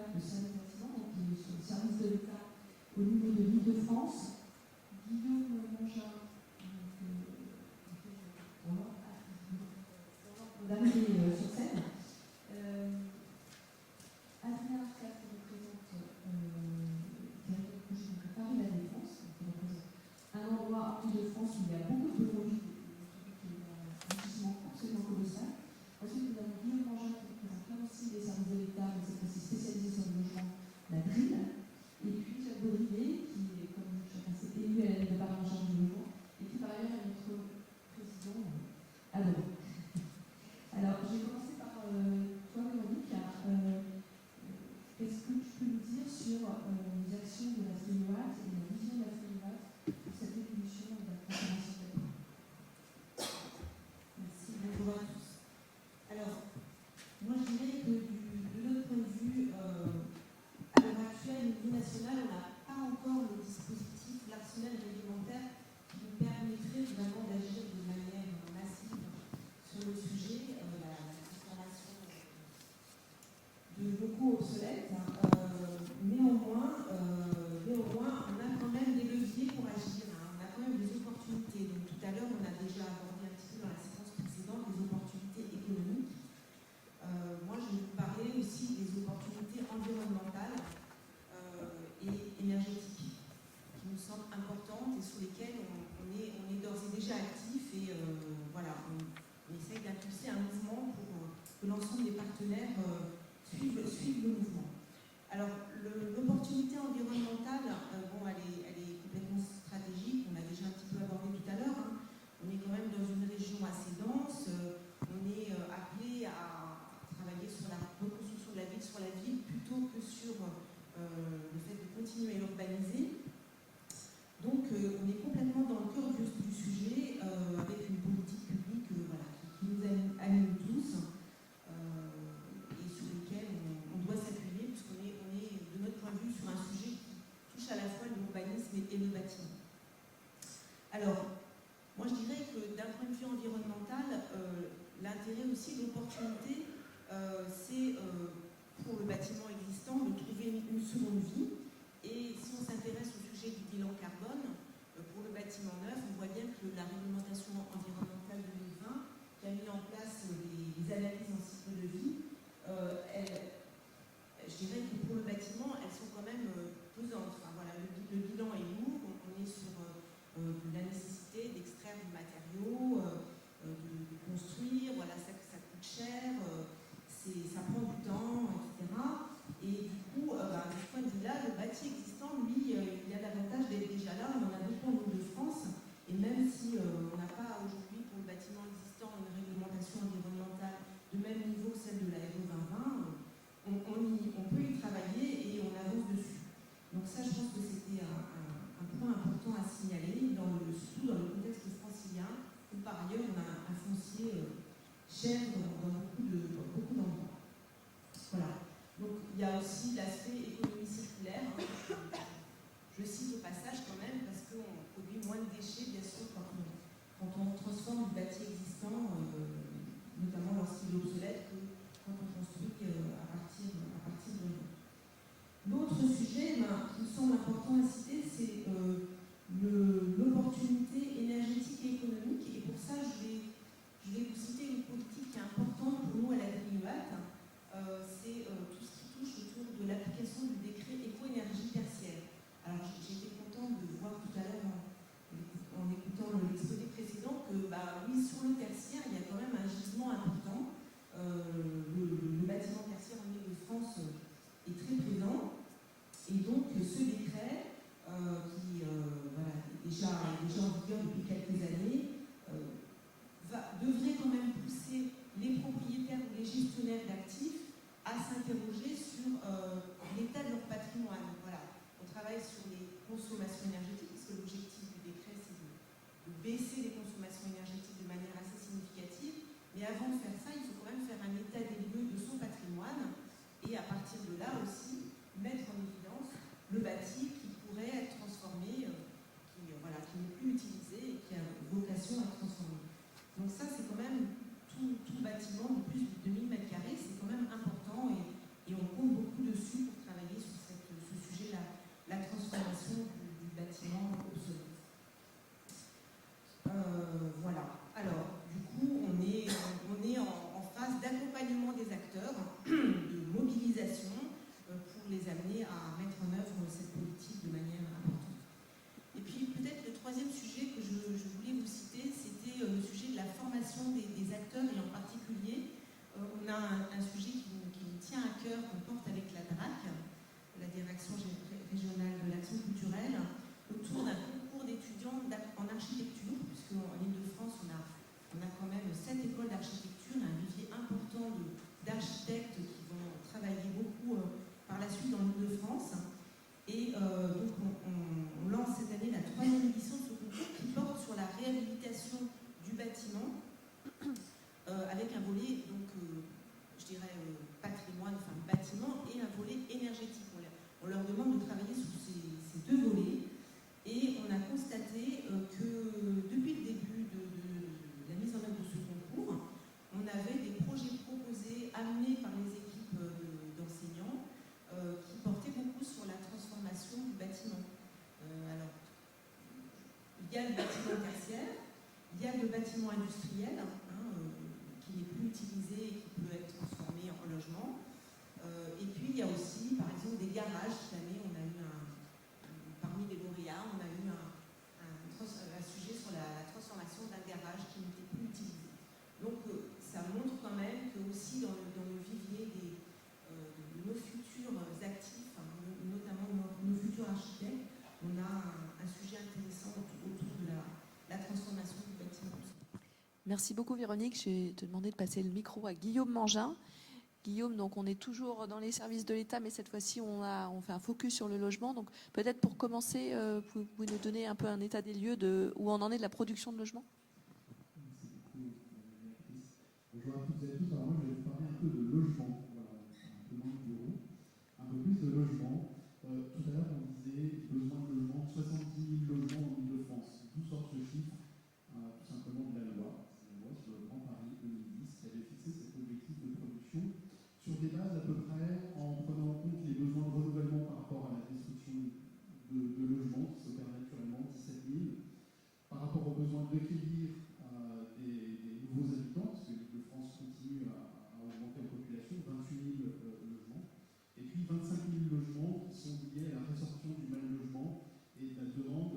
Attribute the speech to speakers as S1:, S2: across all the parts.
S1: responsable de service bâtiment, donc qui est sur le service de l'État au niveau de l'Île-de-France. Guillaume Mongin, d'arriver sur scène. Adrien Arcade qui représente directeur de projet de Paris La Défense, qui représente un endroit en Île-de-France où il y a beaucoup de projets, un investissement absolument colossal. Ensuite, nous avons Guillaume Mangin qui représente là aussi les services de l'État, mais cette fois-ci spécialisé sur le logement, la DRIL. Et puis Jacques Baudrier, qui est, comme chacun sait, élu à la ville de Paris en charge du logement, et qui par ailleurs est notre président adoré. Alors, je vais commencer par toi, Véronique. Qu'est-ce que tu peux nous dire sur les actions de la CEOAT et la vision de la CEOAT pour cette évolution de la transformation de la.
S2: Merci, bonjour à tous. Alors, moi je dirais que de notre point de vue, à l'heure actuelle, au niveau national, on n'a pas encore le dispositif, l'arsenal réglementaire qui nous permettrait vraiment d'agir de manière massive sur le sujet, la transformation de locaux obsolètes. Néanmoins, on a quand même des leviers pour agir, on a quand même des opportunités. Donc tout à l'heure, on a déjà abordé un petit peu dans la séquence précédente des opportunités économiques. Moi, je vais vous parler aussi des opportunités environnementales et énergétiques qui nous semblent importantes et sur lesquelles on est d'ores et déjà actif et voilà, on essaye d'impulser un mouvement pour que l'ensemble des partenaires suivent le mouvement. Alors, l'opportunité environnementale, elle est complètement stratégique, on l'a déjà un petit peu abordé tout à l'heure. On est quand même dans une région assez dense, on est appelé à travailler sur la reconstruction de la ville plutôt que sur le fait de continuer à l'urbaniser. Donc, on est complètement dans le cœur du sujet avec une politique publique qui nous anime tous et sur lequel on doit s'appuyer puisqu'on est, de notre point de vue, sur un sujet qui touche à la fois l'urbanisme et le bâtiment. Alors, moi je dirais que d'un point de vue environnemental, l'intérêt aussi, l'opportunité, c'est pour le bâtiment existant de trouver une seconde vie. Et si on s'intéresse au sujet du bilan carbone, pour le bâtiment neuf, on voit bien que la réglementation environnementale 2020, qui a mis en place les analyses en cycle de vie, je dirais que pour le bâtiment, elles sont quand même pesantes. Enfin, voilà, le bilan est lourd, on est sur la nécessité d'extraire du matériau, de construire, voilà, ça coûte cher, ça prend du temps, etc. Et du coup, de ce point de vue-là, le bâti existant, lui, il a l'avantage d'être déjà là, on en a beaucoup en Île-de-France, et même si on n'a pas aujourd'hui pour le bâtiment existant une réglementation environnementale de même niveau que celle de la RE 2020, on peut y travailler et on avance dessus. Donc ça, je pense que c'était un point important à signaler, surtout dans le contexte francilien, où par ailleurs on a un foncier cher dans beaucoup d'endroits. Voilà. Donc il y a aussi l'aspect économie circulaire. Je cite au passage quand même, parce qu'on produit moins de déchets, bien sûr, quand on transforme du bâti existant, notamment lorsqu'il est obsolète, que quand on construit à partir de nous. L'autre sujet qui me semble important à citer, c'est l'opportunité énergétique et économique. Et pour ça, je vais vous citer une politique qui est importante pour nous à la DIUAT. C'est tout ce qui touche autour de l'application du décret éco-énergie tertiaire. Alors, j'ai été contente de voir tout à l'heure, en écoutant l'exposé précédent, que oui, sur le tertiaire, il y a quand même a un sujet qui nous tient à cœur, qu'on porte avec la DRAC, la Direction régionale de l'action culturelle, autour d'un concours d'étudiants en architecture, puisqu'en Ile-de-France, on a quand même 7 écoles d'architecture, un vivier important d'architectes qui vont travailler beaucoup par la suite dans l'Ile-de-France. Et donc on lance cette année la 3e édition de ce concours qui porte sur la réhabilitation du bâtiment avec un volet, donc, je dirais, patrimoine, enfin bâtiment, et un volet énergétique. On leur demande de travailler sur ces 2 volets. Et on a constaté que depuis le début de la mise en œuvre de ce concours, on avait des projets proposés, amenés par les équipes d'enseignants, qui portaient beaucoup sur la transformation du bâtiment. Alors, il y a le bâtiment tertiaire, il y a le bâtiment industriel, qui n'est plus utilisé et qui peut être transformé en logement. Et puis, il y a aussi, par exemple, des garages. Cette année, on a eu parmi les lauréats, on a eu un sujet sur la transformation d'un garage qui n'était plus utilisé. Donc, ça montre quand même que aussi dans le vivier de nos futurs actifs, notamment nos futurs architectes, on a un sujet intéressant autour de la transformation du bâtiment.
S3: Merci beaucoup Véronique. Je vais te demander de passer le micro à Guillaume Mangin. Guillaume, donc on est toujours dans les services de l'État, mais cette fois-ci on fait un focus sur le logement. Donc peut-être pour commencer, vous pouvez nous donner un peu un état des lieux de où on en est de la production de logements.
S4: Merci beaucoup. Bonjour à toutes et à tous. Alors moi je vais vous parler un peu de logement, voilà, un peu moins de bureau, un peu plus de logement. Tout à l'heure on disait besoin de logement, 70 000 logements en Ile-de-France. D'où sort ce chiffre? Tout simplement de la loi. C'est la loi sur le Grand Paris 2010 qui avait fixé cet objectif de production sur des bases à peu près en prenant en compte les besoins de renouvellement par rapport à la destruction de logements qui s'opèrent naturellement, 17 000, par rapport aux besoins d'accueillir des nouveaux habitants, parce que l'Île-de-France continue à augmenter en population, 28 000 logements, et puis 25 000 logements qui sont liés à la résorption du mal logement et de la demande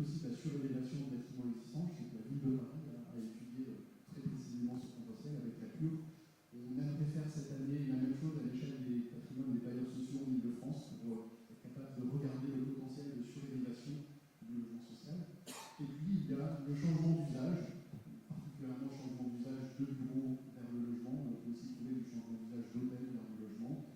S4: aussi de la surélévation de bâtiments existants. Je sais que la ville de Paris a étudié très précisément ce potentiel avec la CUR. On aimerait faire cette année la même chose à l'échelle des patrimoines des bailleurs sociaux en Ile-de-France pour être capable de regarder le potentiel de surélévation du logement social. Et puis il y a le changement d'usage, particulièrement le changement d'usage de bureaux vers le logement. On peut aussi trouver du changement d'usage d'hôtels vers le logement,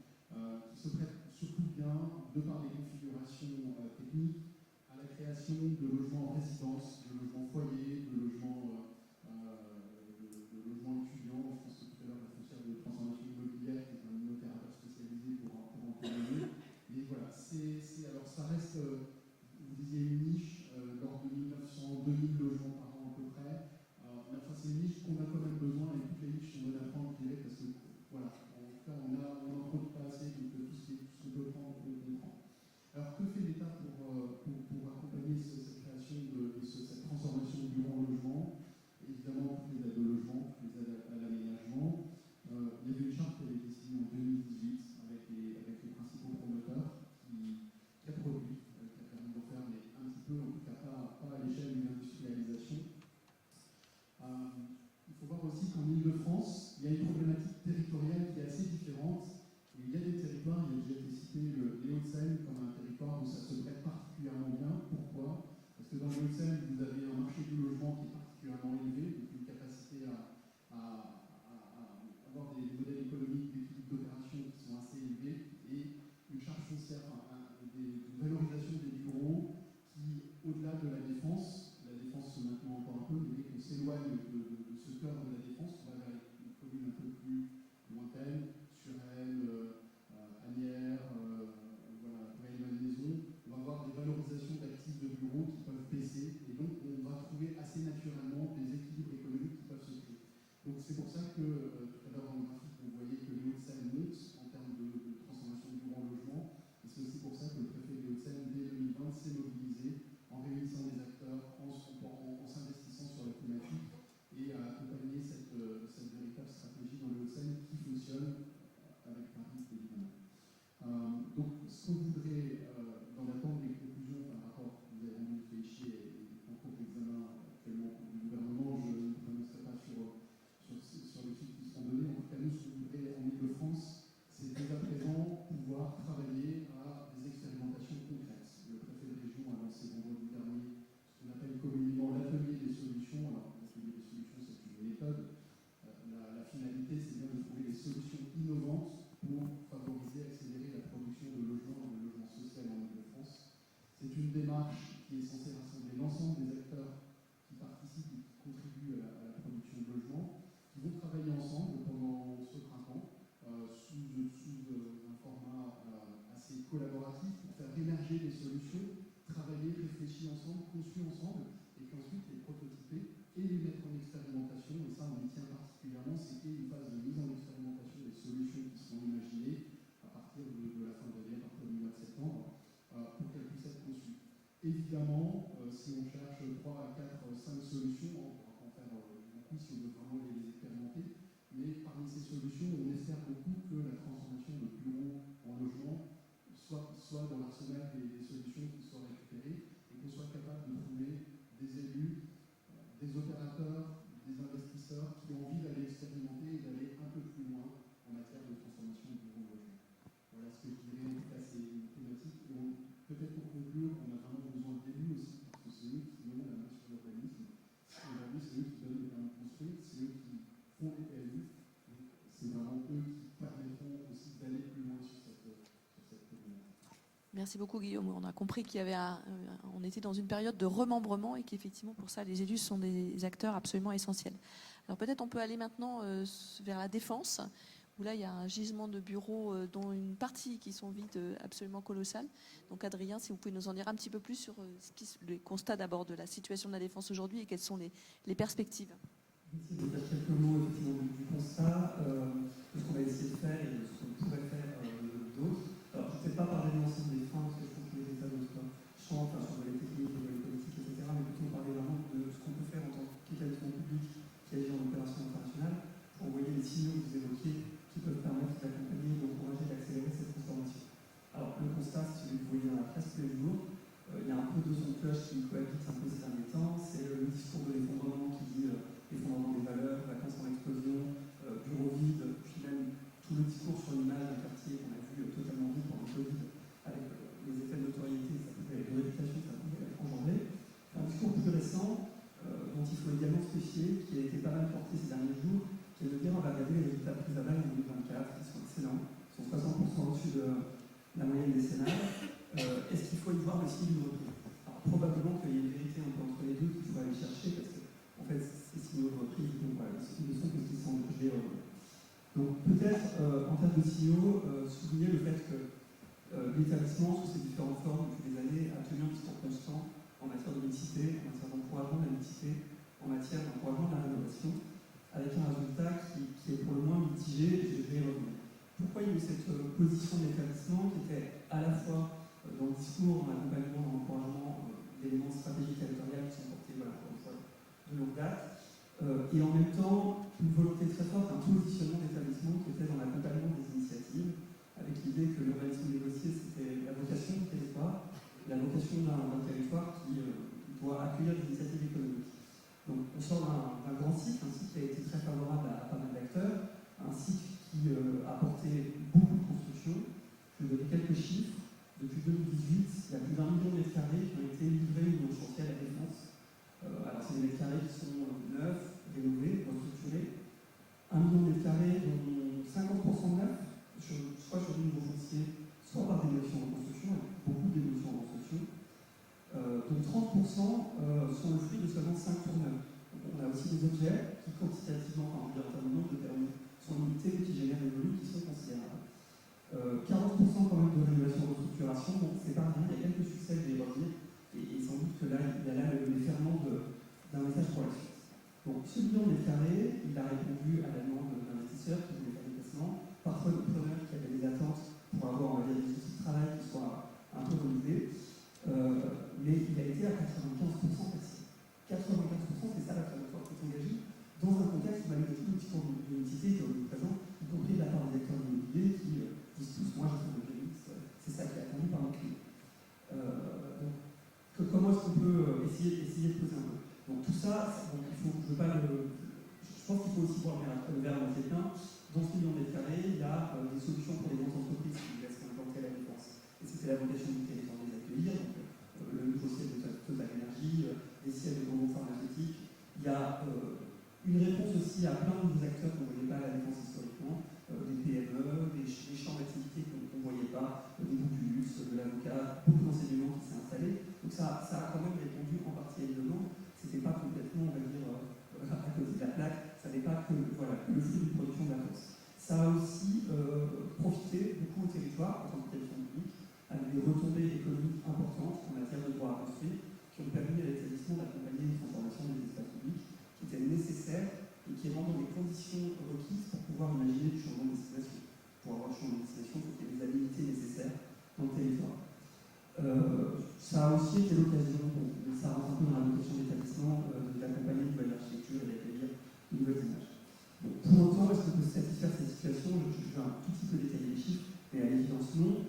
S4: qui se prête surtout bien, de par les configurations techniques, à la création de logements en résidence, de logements foyers, de logements étudiants. Je pense que tout à l'heure, la foncière de transformation immobilière, qui est un opérateur spécialisé pour en témoigner. Et voilà, alors ça reste, vous disiez une niche, l'ordre de 1900, 2000 logements par an à peu près. Enfin, c'est une niche qu'on a quand même besoin, et toutes les niches sont bonnes à prendre, je dirais, parce que voilà, en tout cas, on n'en produit pas assez, donc tout ce qu'on peut prendre, on le prend. Alors, que fait l'État pour accompagner cette création cette transformation du bureau en logement? Évidemment, toutes les aides au logement, toutes les aides à l'aménagement. Il y avait une charte qui avait été signée en 2018 avec les principaux promoteurs qui a produit, qui a permis d'en faire, mais un petit peu, en tout cas pas à l'échelle d'une industrialisation. Il faut voir aussi qu'en Ile-de-France, il y a une problématique territoriale qui est assez différente. Et il y a des territoires, il y a déjà été cité les Hauts-de-Seine comme un territoire où ça se prête particulièrement bien. Pourquoi? Parce que dans les Hauts-de-Seine, vous avez un marché du logement qui est particulièrement élevé, donc une capacité à avoir des modèles économiques d'équilibre d'opération qui sont assez élevés, et une charge foncière, une valorisation des bureaux qui, au-delà de la défense maintenant encore un peu, mais qu'on s'éloigne de ce cœur de la défense, on va vers une commune un peu plus lointaine, Suresnes, Asnières, voilà, Rueil-Malmaison. On va avoir des valorisations d'actifs de bureaux qui peuvent baisser, et donc on va trouver assez naturellement des équilibres économiques qui peuvent se créer. Donc c'est pour ça que tout à l'heure dans le graphique, vous voyez que les Hauts-de-Seine montent en termes de transformation du bureau en logement, et c'est aussi pour ça que le préfet des Hauts-de-Seine, dès 2020, s'est mobilisé en réunissant des acteurs, en s'investissant sur la thématique, et à accompagner cette véritable stratégie dans les Hauts-de-Seine qui fonctionne avec Paris, évidemment. Donc, ce qu'on voudrait, dans l'attente des conclusions par rapport, vous avez rendu Féchier et en cours d'examen actuellement du gouvernement, je ne prononcerai pas sur les chiffres qui seront donnés. En tout cas, nous, ce qu'on voudrait en Ile-de-France, c'est dès à présent pouvoir travailler à des expérimentations concrètes. Le préfet de région a lancé vendredi dernier ce qu'on appelle communément l'atelier des solutions. Alors, l'atelier des solutions, c'est une méthode. La finalité, c'est bien de trouver des solutions innovantes pour favoriser, accélérer la production de logements et de logements sociaux en Ile-de-France. C'est une démarche qui est censée rassembler l'ensemble des acteurs qui participent et qui contribuent à la production de logements, qui vont travailler ensemble pendant ce printemps sous un format assez collaboratif pour faire émerger des solutions, travailler, réfléchir ensemble, construire ensemble, et puis ensuite les prototyper et les mettre en expérimentation. Et ça, on y tient particulièrement, c'est qu'il y ait une phase de mise en expérimentation des solutions qui sont imaginées à partir de la fin de l'année, à partir du mois de septembre, pour qu'elles puissent être conçues. Évidemment, si on cherche 3 à 4, 5 solutions, on pourra en faire beaucoup si on veut vraiment les expérimenter. Mais parmi ces solutions, on espère beaucoup que la transformation de bureaux en logement soit dans l'arsenal des solutions qui soient récupérées, et qu'on soit capable de trouver des élus, des opérateurs, des investisseurs qui ont envie d'aller expérimenter et d'aller un peu plus loin en matière de transformation du bureau en logement. Voilà ce que je dirais. En tout cas, c'est une thématique. Peut-être pour conclure, on a vraiment besoin d'élus aussi, parce que c'est eux qui ont la main sur l'urbanisme. Aujourd'hui, c'est eux qui donnent les permis de construire, c'est eux qui font les PLU. C'est vraiment eux qui permettront aussi d'aller plus loin sur cette problématique.
S3: Merci beaucoup Guillaume. On a compris on était dans une période de remembrement et qu'effectivement pour ça les élus sont des acteurs absolument essentiels. Alors peut-être on peut aller maintenant vers la défense, où là il y a un gisement de bureaux dont une partie qui sont vides absolument colossales. Donc Adrien, si vous pouvez nous en dire un petit peu plus sur les constats d'abord de la situation de la défense aujourd'hui et quelles sont les perspectives.
S5: Merci de dire quelques mots effectivement du constat, de ce qu'on va essayer de faire et de ce qu'on pourrait faire d'autres. Alors, je ne vais pas parler de l'ensemble des freins, parce que je pense que les états d'autres champs, enfin, sur les techniques, les politiques, etc., mais plutôt parler vraiment de ce qu'on peut faire en tant qu'établissement public qui agit en opération internationale pour envoyer les signaux que vous évoquiez qui peuvent permettre d'accompagner, d'encourager, d'accélérer cette transformation. Alors, le constat, si vous voyez dans la presse tous les jours, il y a un peu de son cloches qui cohabitent un peu ces derniers temps. C'est le discours de l'effondrement qui dit effondrement des valeurs, vacances en explosion, bureau vide, puis même tout le discours sur l'image d'un quartier qu'on a vu totalement vide pendant le Covid, avec les effets de notoriété, de réputation que ça pouvait engendrer. Un discours plus récent, dont il faut également se méfier, qui a été pas mal porté ces derniers jours, qui est de dire on va regarder les résultats pris à bail en 2024, qui sont excellents, qui sont 60% au-dessus de la moyenne décennale. Est-ce qu'il faut y voir le signe de reprise? Alors, probablement qu'il y a une vérité un peu entre les deux qu'il faut aller chercher, parce que en fait, ces signaux de reprise, bon, voilà, ils ne sont que ce qu'ils sont de Donc peut-être, en termes de signaux, souligner le fait que l'établissement, sous ses différentes formes depuis des années, a tenu un discours constant en matière de mixité, en matière d'encouragement de la mixité, en matière d'encouragement de la rénovation, avec un résultat qui est pour le moins mitigé, et je vais y revenir. Pourquoi il y a eu cette position de l'établissement qui était à la fois dans le discours, en accompagnement, dans l'encouragement d'éléments stratégiques territoriaux qui sont portés, voilà, encore une fois, de longue date, et en même temps une volonté très forte, un positionnement d'établissement qui était dans l'accompagnement des initiatives, avec l'idée que l'urbanisme négocié, c'était la vocation du territoire, la vocation d'un territoire qui doit accueillir des initiatives économiques. Donc on sort d'un grand cycle, un cycle qui a été très favorable à pas mal d'acteurs, un cycle qui a apporté beaucoup de construction. Je vais donner quelques chiffres. Depuis 2018, il y a plus d'1 million de mètres carrés qui ont été livrés ou chantiers à la défense. Alors c'est des mètres carrés qui sont neufs, rénovés, restructurés. 1 million de mètres carrés dont 50% neufs, soit sur des nouveaux fonciers, soit par des démolitions en construction, avec beaucoup de démolitions en construction. Donc 30% sont le fruit de seulement 5 tourneurs. On a aussi des objets qui quantitativement, enfin en termes de nombre de permis, sont limités mais qui génèrent des volumes qui sont considérables. 40% quand même de rénovation et restructuration, bon, c'est pas rien, il y a quelques succès, je vais y revenir, et sans doute que là, il y a là les ferments d'un message pour la suite. Donc ce million de mètres carrés, il a répondu à la demande d'investisseurs qui voulaient faire des placements, parfois de preneurs qui avaient des attentes pour avoir, on va dire, des outils de travail qui soient un peu renouvelés, mais il a été à 95% passé. 95%, c'est ça la trajectoire qui est engagée, dans un contexte où malgré tout le discours de l'unicité qui est omniprésent, y compris de la part des acteurs immobiliers qui disent tous, moi j'ai fait un objet mixte, c'est ça qui est attendu par nos clients. Comment est-ce qu'on peut essayer de poser un peu? Donc tout ça, donc, je pense qu'il faut aussi voir le verre à moitié plein. Dans ce million de mètres carrés, il y a des solutions pour les grandes entreprises qui voulaient s'implanter à la défense. Et c'était la vocation du territoire de les accueillir. Donc, le nouveau siège de Total Energy, des sièges de grands pharmaceutiques. Il y a une réponse aussi à plein de acteurs qu'on ne voyait pas à la défense historiquement, des PME, des champs d'activité qu'on ne voyait pas, des groupes du luxe, de l'avocat, beaucoup d'enseignements qui s'est installé. Donc ça a quand même répondu en partie à une demande. C'était pas complètement, on va dire, à côté de la plaque, ça n'est pas que voilà, le flux de production de la force. Ça a aussi profité beaucoup au territoire, en tant qu'établissement public, avec des retombées économiques importantes en matière de droit à construire, qui ont permis à l'établissement d'accompagner une transformation des espaces publics qui était nécessaire et qui rendent les conditions requises pour pouvoir imaginer du changement de destination. Pour avoir le changement de destination, il faut qu'il y ait les habilités nécessaires dans le territoire. Ça a aussi été l'occasion, ça rentre un peu dans la vocation de l'établissement, d'accompagner une nouvelle architecture et d'accueillir une nouvelle image. Bon, pour autant, est-ce qu'on peut satisfaire cette situation? Je vais un tout petit peu détailler les chiffres, mais à l'évidence non.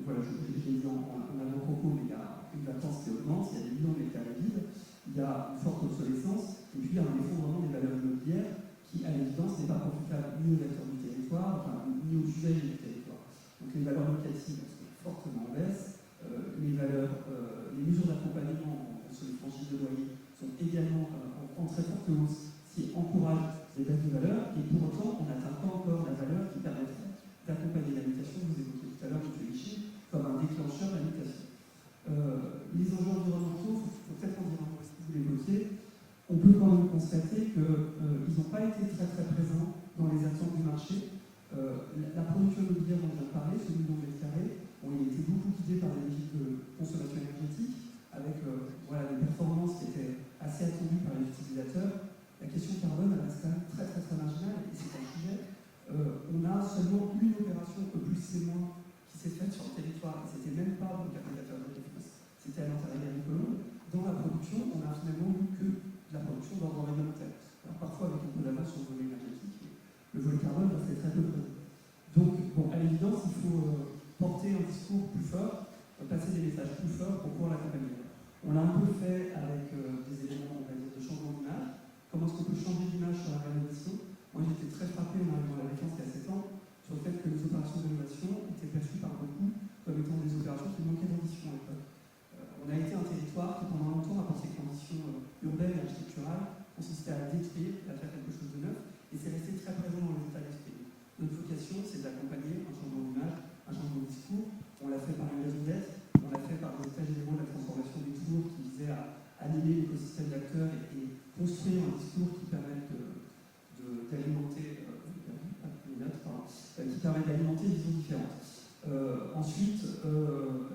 S5: Voilà, je l'ai dit en avant-propos, mais il y a une vacance qui augmente, il y a des millions de mètres carrés vides, il y a une forte obsolescence, et puis il y a un effondrement des valeurs immobilières qui, à l'évidence, n'est pas profitable ni aux acteurs du territoire, enfin, ni aux usagers du territoire. Donc les valeurs locatives sont fortement en baisse. Les mesures d'accompagnement sur les franchises de loyer sont également en très forte hausse, qui encouragent les baisses de valeur, et pour autant, on n'atteint pas encore la valeur qui permettrait d'accompagner l'habitation. Vous évoquiez tout à l'heure, M. Vichy, comme un déclencheur d'habitation. Les enjeux environnementaux, il faut peut-être en dire un mot, si vous l'évoquiez, on peut quand même constater qu'ils n'ont pas été très très présents dans les actions du marché. La production immobilière dont je viens de parler, ce million de mètres carrés, il a été beaucoup guidé par des logiques de consommation énergétique, avec voilà, des performances qui étaient assez attendues par les utilisateurs. La question carbone, elle reste quand même très très très marginale, et c'est un sujet. On a seulement une opération plus c'est moins qui s'est faite sur le territoire, et c'était même pas donc applicateur de défense, c'était à l'intérieur d'Agricolon. Dans la production, on a finalement eu que de la production d'ordre réglementaire. Alors parfois avec un peu d'avance sur le volet énergétique, mais le volet carbone restait très peu présent. Donc, bon, à l'évidence, il faut porter un discours plus fort, passer des messages plus forts pour pouvoir l'accompagner. On l'a un animer l'écosystème d'acteurs et construire un discours qui permette d'alimenter qui permet d'alimenter des visions différentes. Ensuite,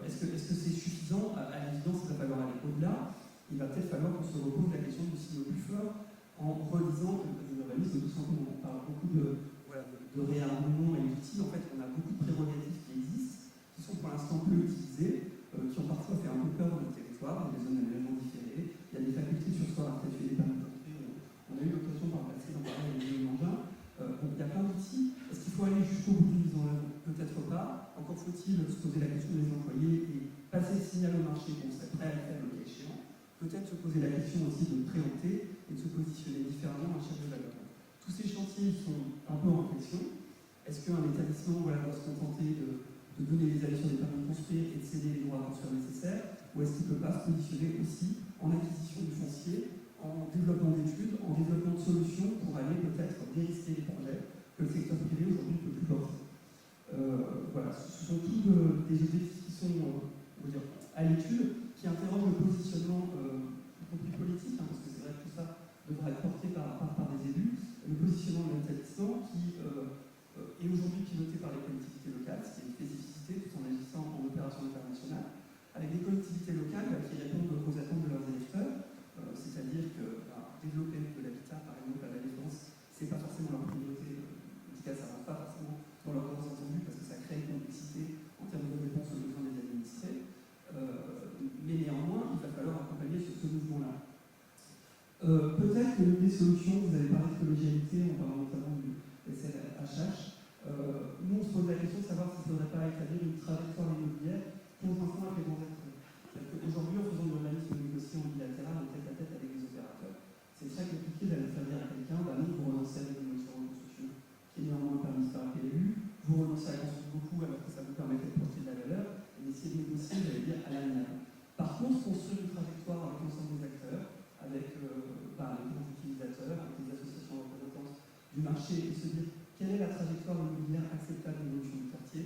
S5: est-ce que c'est suffisant? À l'évidence, il va falloir aller au-delà. Il va peut-être falloir qu'on se repose la question du signaux plus fort en relisant l'urbanisme. On parle beaucoup de réarmement et d'outils. En fait, on a beaucoup de prérogatives qui existent, qui sont pour l'instant peu utilisées, qui ont parfois fait un peu peur dans le territoire, dans des zones d'aménagement différées. Il y a des facultés sur soi à statuer des permis de construire. On a eu l'occasion par le passé d'en parler avec Guillaume Mangin. Donc il y a plein d'outils. Est-ce qu'il faut aller jusqu'au bout d'une mise en œuvre? Peut-être pas. Encore faut-il se poser la question des employés et passer le signal au marché qu'on serait prêt à le faire le cas échéant. Peut-être se poser la question aussi de préempter et de se positionner différemment à chaque valeur. Tous ces chantiers sont un peu en réflexion. Est-ce qu'un établissement doit se contenter de donner les avis sur les permis de construire et de céder les droits à construire nécessaires, ou est-ce qu'il ne peut pas se positionner aussi en acquisition du foncier, en développement d'études, en développement de solutions pour aller peut-être dérisquer les projets que le secteur privé aujourd'hui ne peut plus porter. Voilà, ce sont tous des objectifs qui sont à l'étude, qui interrogent le positionnement, y compris politique, parce que c'est vrai que tout ça devra être porté par des élus, le positionnement de l'établissement qui est aujourd'hui piloté par les collectivités locales, ce qui est une spécificité tout en agissant en opération internationale, avec des collectivités locales qui répondent aux attentes de leurs électeurs, c'est-à-dire que développer de l'habitat, par exemple, à la Défense, c'est pas forcément leur priorité, en tout cas ça ne rentre pas forcément dans leurs grands entendus parce que ça crée une complexité en termes de réponse aux besoins des administrés, mais néanmoins, il va falloir accompagner ce mouvement-là. Peut-être que l'une des solutions, vous avez parlé de collégialité, on parle notamment du SLHH, nous on se pose la question de savoir s'il ne faudrait pas établir une trajectoire immobilière conjointement avec les grands acteurs. Aujourd'hui, en faisant de l'urbanisme négocié en bilatéral, en tête-à-tête avec les opérateurs, c'est très compliqué d'aller faire dire à quelqu'un, non, vous renoncez à une motion de construction qui est néanmoins permise par la PLU, vous renoncez à construire beaucoup alors que ça vous permettrait de porter de la valeur, et d'essayer de négocier, j'allais dire, à l'amiable. Par contre, construire une trajectoire avec l'ensemble des acteurs, avec les grands utilisateurs, avec les associations représentantes du marché, et se dire quelle est la trajectoire immobilière acceptable d'évolution du quartier,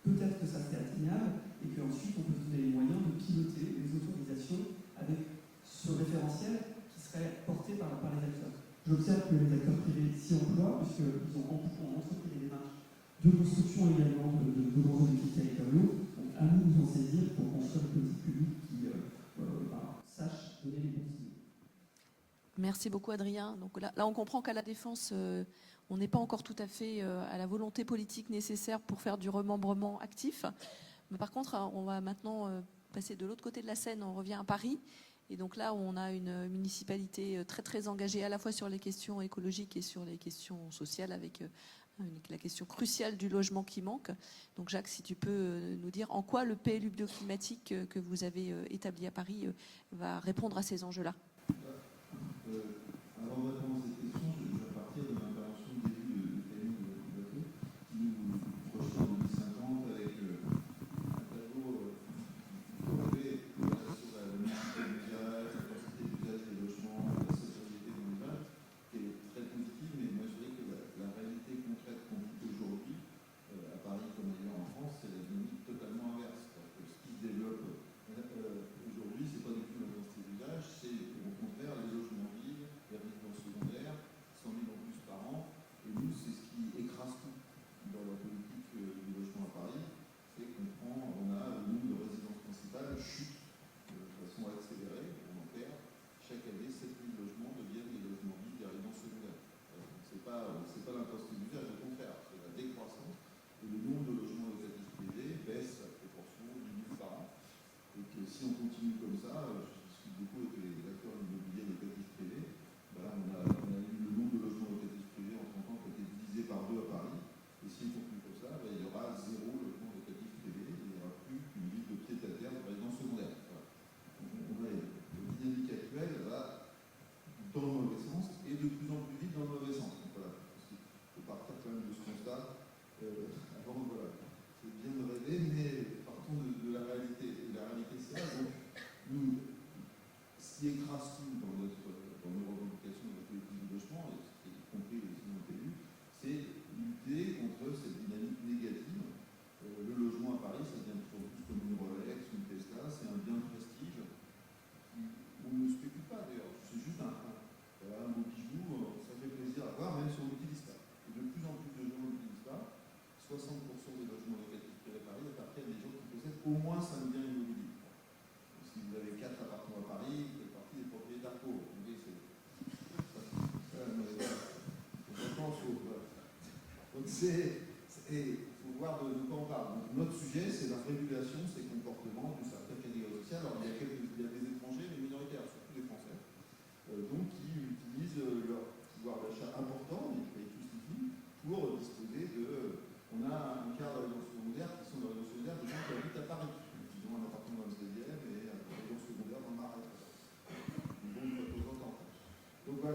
S5: peut-être que ça c'est atteignable, et qu'ensuite on peut se donner les moyens de piloter les autorisations avec ce référentiel qui serait porté par les acteurs. J'observe que les acteurs privés s'y emploient, puisqu'ils ont entrepris des démarches de construction également de grands édifices territoriaux. Donc à nous de nous en saisir pour construire une politique publique qui sache donner les bons signaux.
S3: Merci beaucoup Adrien. Donc là on comprend qu'à la Défense, on n'est pas encore tout à fait à la volonté politique nécessaire pour faire du remembrement actif. Mais par contre, on va maintenant passer de l'autre côté de la Seine, on revient à Paris. Et donc là, on a une municipalité très très engagée à la fois sur les questions écologiques et sur les questions sociales, avec la question cruciale du logement qui manque. Donc Jacques, si tu peux nous dire en quoi le PLU bioclimatique que vous avez établi à Paris va répondre à ces enjeux-là.
S6: Avant de répondre à cette question, je vais partir de l'intervention du début de Camille de Bateau, qui nous projetait en 2050 avec un tableau relevé sur la multiplicité d'usage, la quantité d'usage des logements, la sociabilité de l'usage, qui est très positive, mais moi je dirais que la réalité concrète qu'on vit aujourd'hui, à Paris comme ailleurs en France, c'est la dynamique totalement inverse. Que ce qui se développe aujourd'hui, c'est pas du tout la quantité d'usage, c'est au contraire les logements vides, les résidences secondaires, 100 000 en plus par an, et nous, c'est ce qui écrase tout dans la politique du logement à Paris, c'est on a le nombre de résidences principales chute de façon accélérée, on en perd. Chaque année, 7 000 logements deviennent des logements vides, des résidences secondaires. C'est pas l'intensité d'usage, au contraire, c'est la décroissance. Et le nombre de logements locatifs privés baisse à proportion de 10 000 par an. Et que si on continue comme ça, je discute beaucoup avec les acteurs immobiliers locatifs privés, on a eu le nombre de logements locatifs privés en 30 ans qui a été divisé par 2 à Paris. Et si on continue comme ça, il y aura 0 logement locatif privé, il n'y aura plus qu'une ville de pied-à-terre de résidence secondaire. Voilà. La dynamique actuelle va dans le mauvais sens et de plus en plus vite dans le mauvais sens. Donc voilà, il faut partir quand même de ce constat. Avant, voilà, c'est bien de rêver, mais partons de la réalité. Et la réalité, c'est là. Donc, nous, ce qui écrase tout dans nos revendications de la politique du logement, y compris les signaux PLU, c'est lutter contre cette dynamique négative. Le logement à Paris, ça devient toujours plus comme une Rolex, une Tesla, c'est un bien de prestige. On ne spécule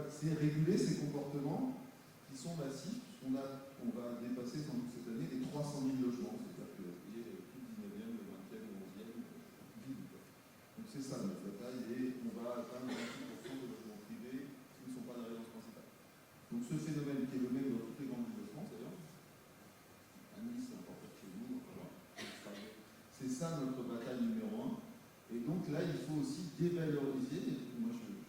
S6: voilà, c'est réguler ces comportements qui sont massifs. On va dépasser sans doute cette année les 300 000 logements, c'est-à-dire que tout le 19e, le 20e, le 11e vide. Donc c'est ça notre bataille, et on va atteindre 26% de logements privés qui ne sont pas la résidence principale. Donc ce phénomène qui est le même dans toutes les grandes villes de France d'ailleurs, à Nice, c'est important chez nous, voilà. C'est ça notre bataille numéro 1. Et donc là, il faut aussi dévaloriser. Moi, je suis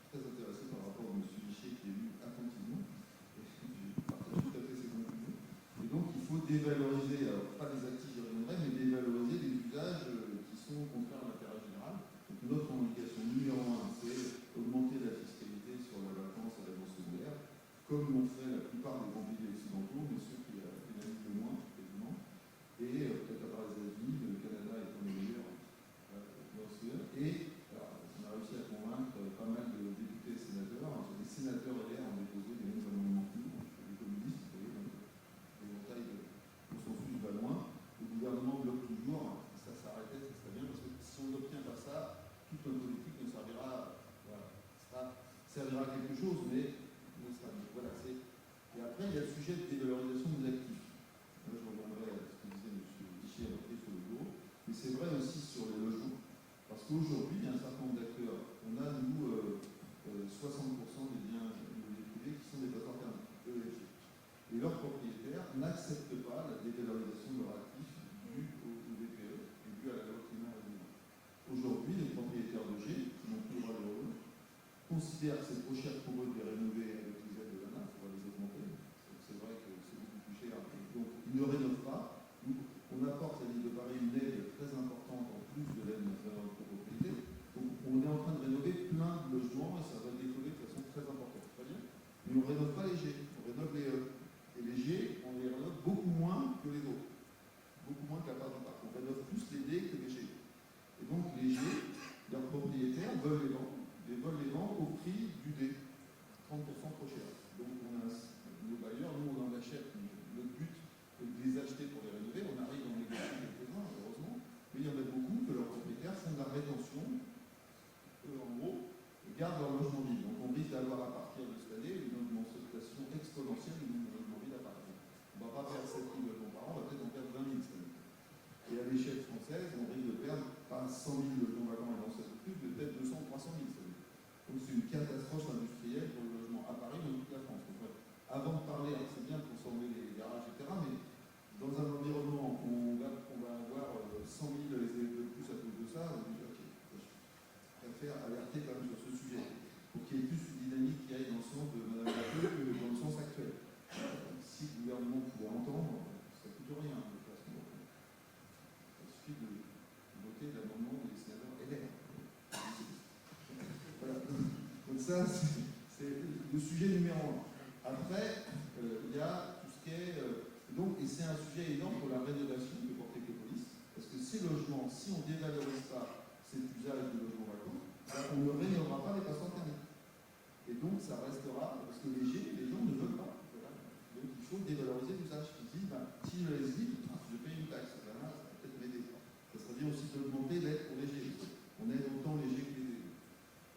S6: très intéressé par le rapport de M. Vichet qui est lu attentivement. Et je partage tout à fait ses conclusions. Et donc, il faut dévaloriser, alors pas les actifs, j'y reviendrai, mais dévaloriser les usages qui sont contraires à l'intérêt général. Donc, notre revendication numéro 1, c'est augmenter la fiscalité sur la vacance et la résidence secondaire, comme l'ont fait la plupart des grands pays occidentaux, mais ceux qui pénalisent le moins, évidemment. Et peut-être à part les États-Unis, le Canada étant le meilleur dans ce. Et alors, on a réussi à convaincre pas mal de députés et sénateurs. Les sénateurs LR ont déposé les mêmes amendements que nous, les communistes, vous voyez, donc l'éventail de consensus va loin. Le gouvernement bloque toujours, ça s'arrêtait, ça serait bien, parce que si on n'obtient pas ça, toute notre politique ne servira, voilà, servira à quelque chose, mais ne sera, voilà, c'est. Et après, il y a le sujet de dévalorisation des actifs. Là, je reviendrai à ce que disait M. Vichet sur le bureau, mais c'est vrai aussi sur les logements. Parce qu'aujourd'hui, il y a un certain nombre d'acteurs. On a, nous, 60% des biens immobiliers privés qui sont des passoires thermiques, ESG. Et leurs propriétaires n'acceptent pas la dévalorisation de leurs actifs due au BPE et due à la loi climat et résilience. Aujourd'hui, les propriétaires de G, qui n'ont plus le droit de les considèrent que c'est trop cher pour eux de les rénover avec les aides de l'ANA, on va les augmenter. C'est vrai que c'est beaucoup plus cher. Donc, ils ne rénovent pas. On apporte à l'île de Paris une aide très importante en plus de l'aide à notre propriété. Donc on est en train de rénover plein de logements et ça va décoller de façon très importante. Très bien. Mais on ne rénove pas les G, on rénove les E. Et les G, on les rénove beaucoup moins que les autres. Beaucoup moins que la part du parc. On rénove plus les D que les G. Et donc les G, leurs propriétaires veulent les vendre au prix du D. 30% trop cher. Donc on a nos bailleurs, nous on en achète. Notre but est de les acheter pour les rénover. On arrive en négocier quelques-uns, heureusement. Mais il y en a beaucoup que leurs propriétaires font de la rétention. En gros, gardent leur logement vide. Donc on risque d'avoir à partir de cette année une augmentation exponentielle du nombre de logements vides à Paris. On ne va pas faire 7 000 logements par an, on va peut-être en perdre 20 000 cette année. Et à l'échelle française, on risque de perdre pas 100 000 logements vacants et dans cette plus, mais peut-être 200 ou 300 000 cette année. Donc c'est une catastrophe industrielle pour le logement à Paris, mais dans toute la France. Donc, avant de parler, hein, c'est bien de transformer les garages, etc., mais dans un environnement où on va avoir 100 000 élèves de plus à cause de ça, on dit ok, je préfère alerter quand même sur ce sujet, pour qu'il y ait plus une dynamique qui aille dans le sens de Mme Laqueux que dans le sens actuel. Si le gouvernement pouvait entendre, ça ne coûte rien de toute façon. Il suffit de voter l'amendement des sénateurs LR. Voilà. Donc ça, c'est le sujet numéro 1. Après, il y a tout ce qui est... et c'est un sujet énorme pour la rénovation que porte Ecopolis, parce que ces logements, si on ne dévalorise pas cet usage de logements vacants, on ne rénovera pas les passoires thermiques. Et donc ça restera, parce que les gens ne veulent pas. Voilà. Donc il faut dévaloriser l'usage. Ils disent, si je laisse vide, je paye une taxe. Ben là, ça va peut-être m'aider. Ça serait bien aussi d'augmenter l'aide pour les G. On aide autant les G que les D.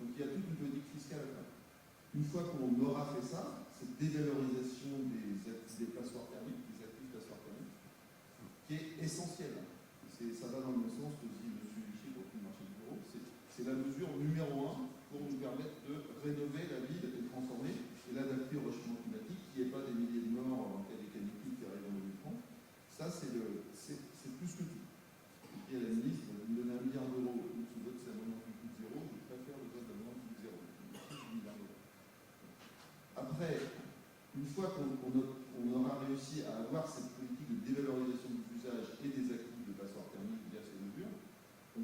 S6: Donc il y a toute une politique fiscale à faire. Une fois qu'on aura fait ça, cette dévalorisation des passoires thermiques, des actifs passoires thermiques, qui est essentielle. Ça va dans le même sens que dit M. Vichet pour le marché du bureau. C'est la mesure numéro 1 pour nous permettre de rénover la ville et de transformer et l'adapter au réchauffement climatique, qui n'est pas des milliers de morts en cas des canicules qui arrivent en 2030. Ça, c'est plus que tout. Je dis à la ministre, vous me donnez 1 milliard d'euros, nous, sous vote, c'est un amendement qui coûte zéro, je préfère le vote d'amendement qui coûte zéro. Après, une fois qu'on aura réussi à avoir cette politique de dévalorisation des usages et des actifs de passoires thermiques via ces mesures, on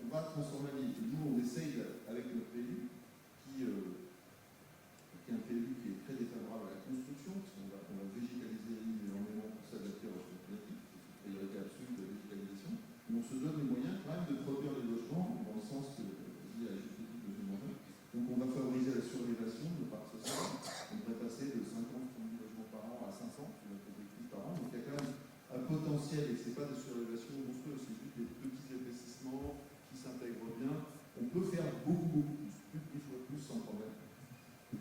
S6: va transformer la ville. Et nous, on essaye avec notre PLU, qui est un PLU qui est très défavorable à la construction, parce qu'on va végétaliser la ville énormément pour s'adapter au réchauffement climatique, c'est une priorité absolue de la végétalisation. Mais on se donne les moyens quand même de produire les logements dans le sens que dit à la juste titre de Morin. Donc on va favoriser la surélévation de parc social. On devrait passer de 50 000 logements par an à 500, c'est notre objectif par an. Donc il y a quand même un potentiel, et ce n'est pas des surélévations monstrueuses, c'est juste des petits investissements qui s'intègrent bien. On peut faire beaucoup plus de 10 fois plus en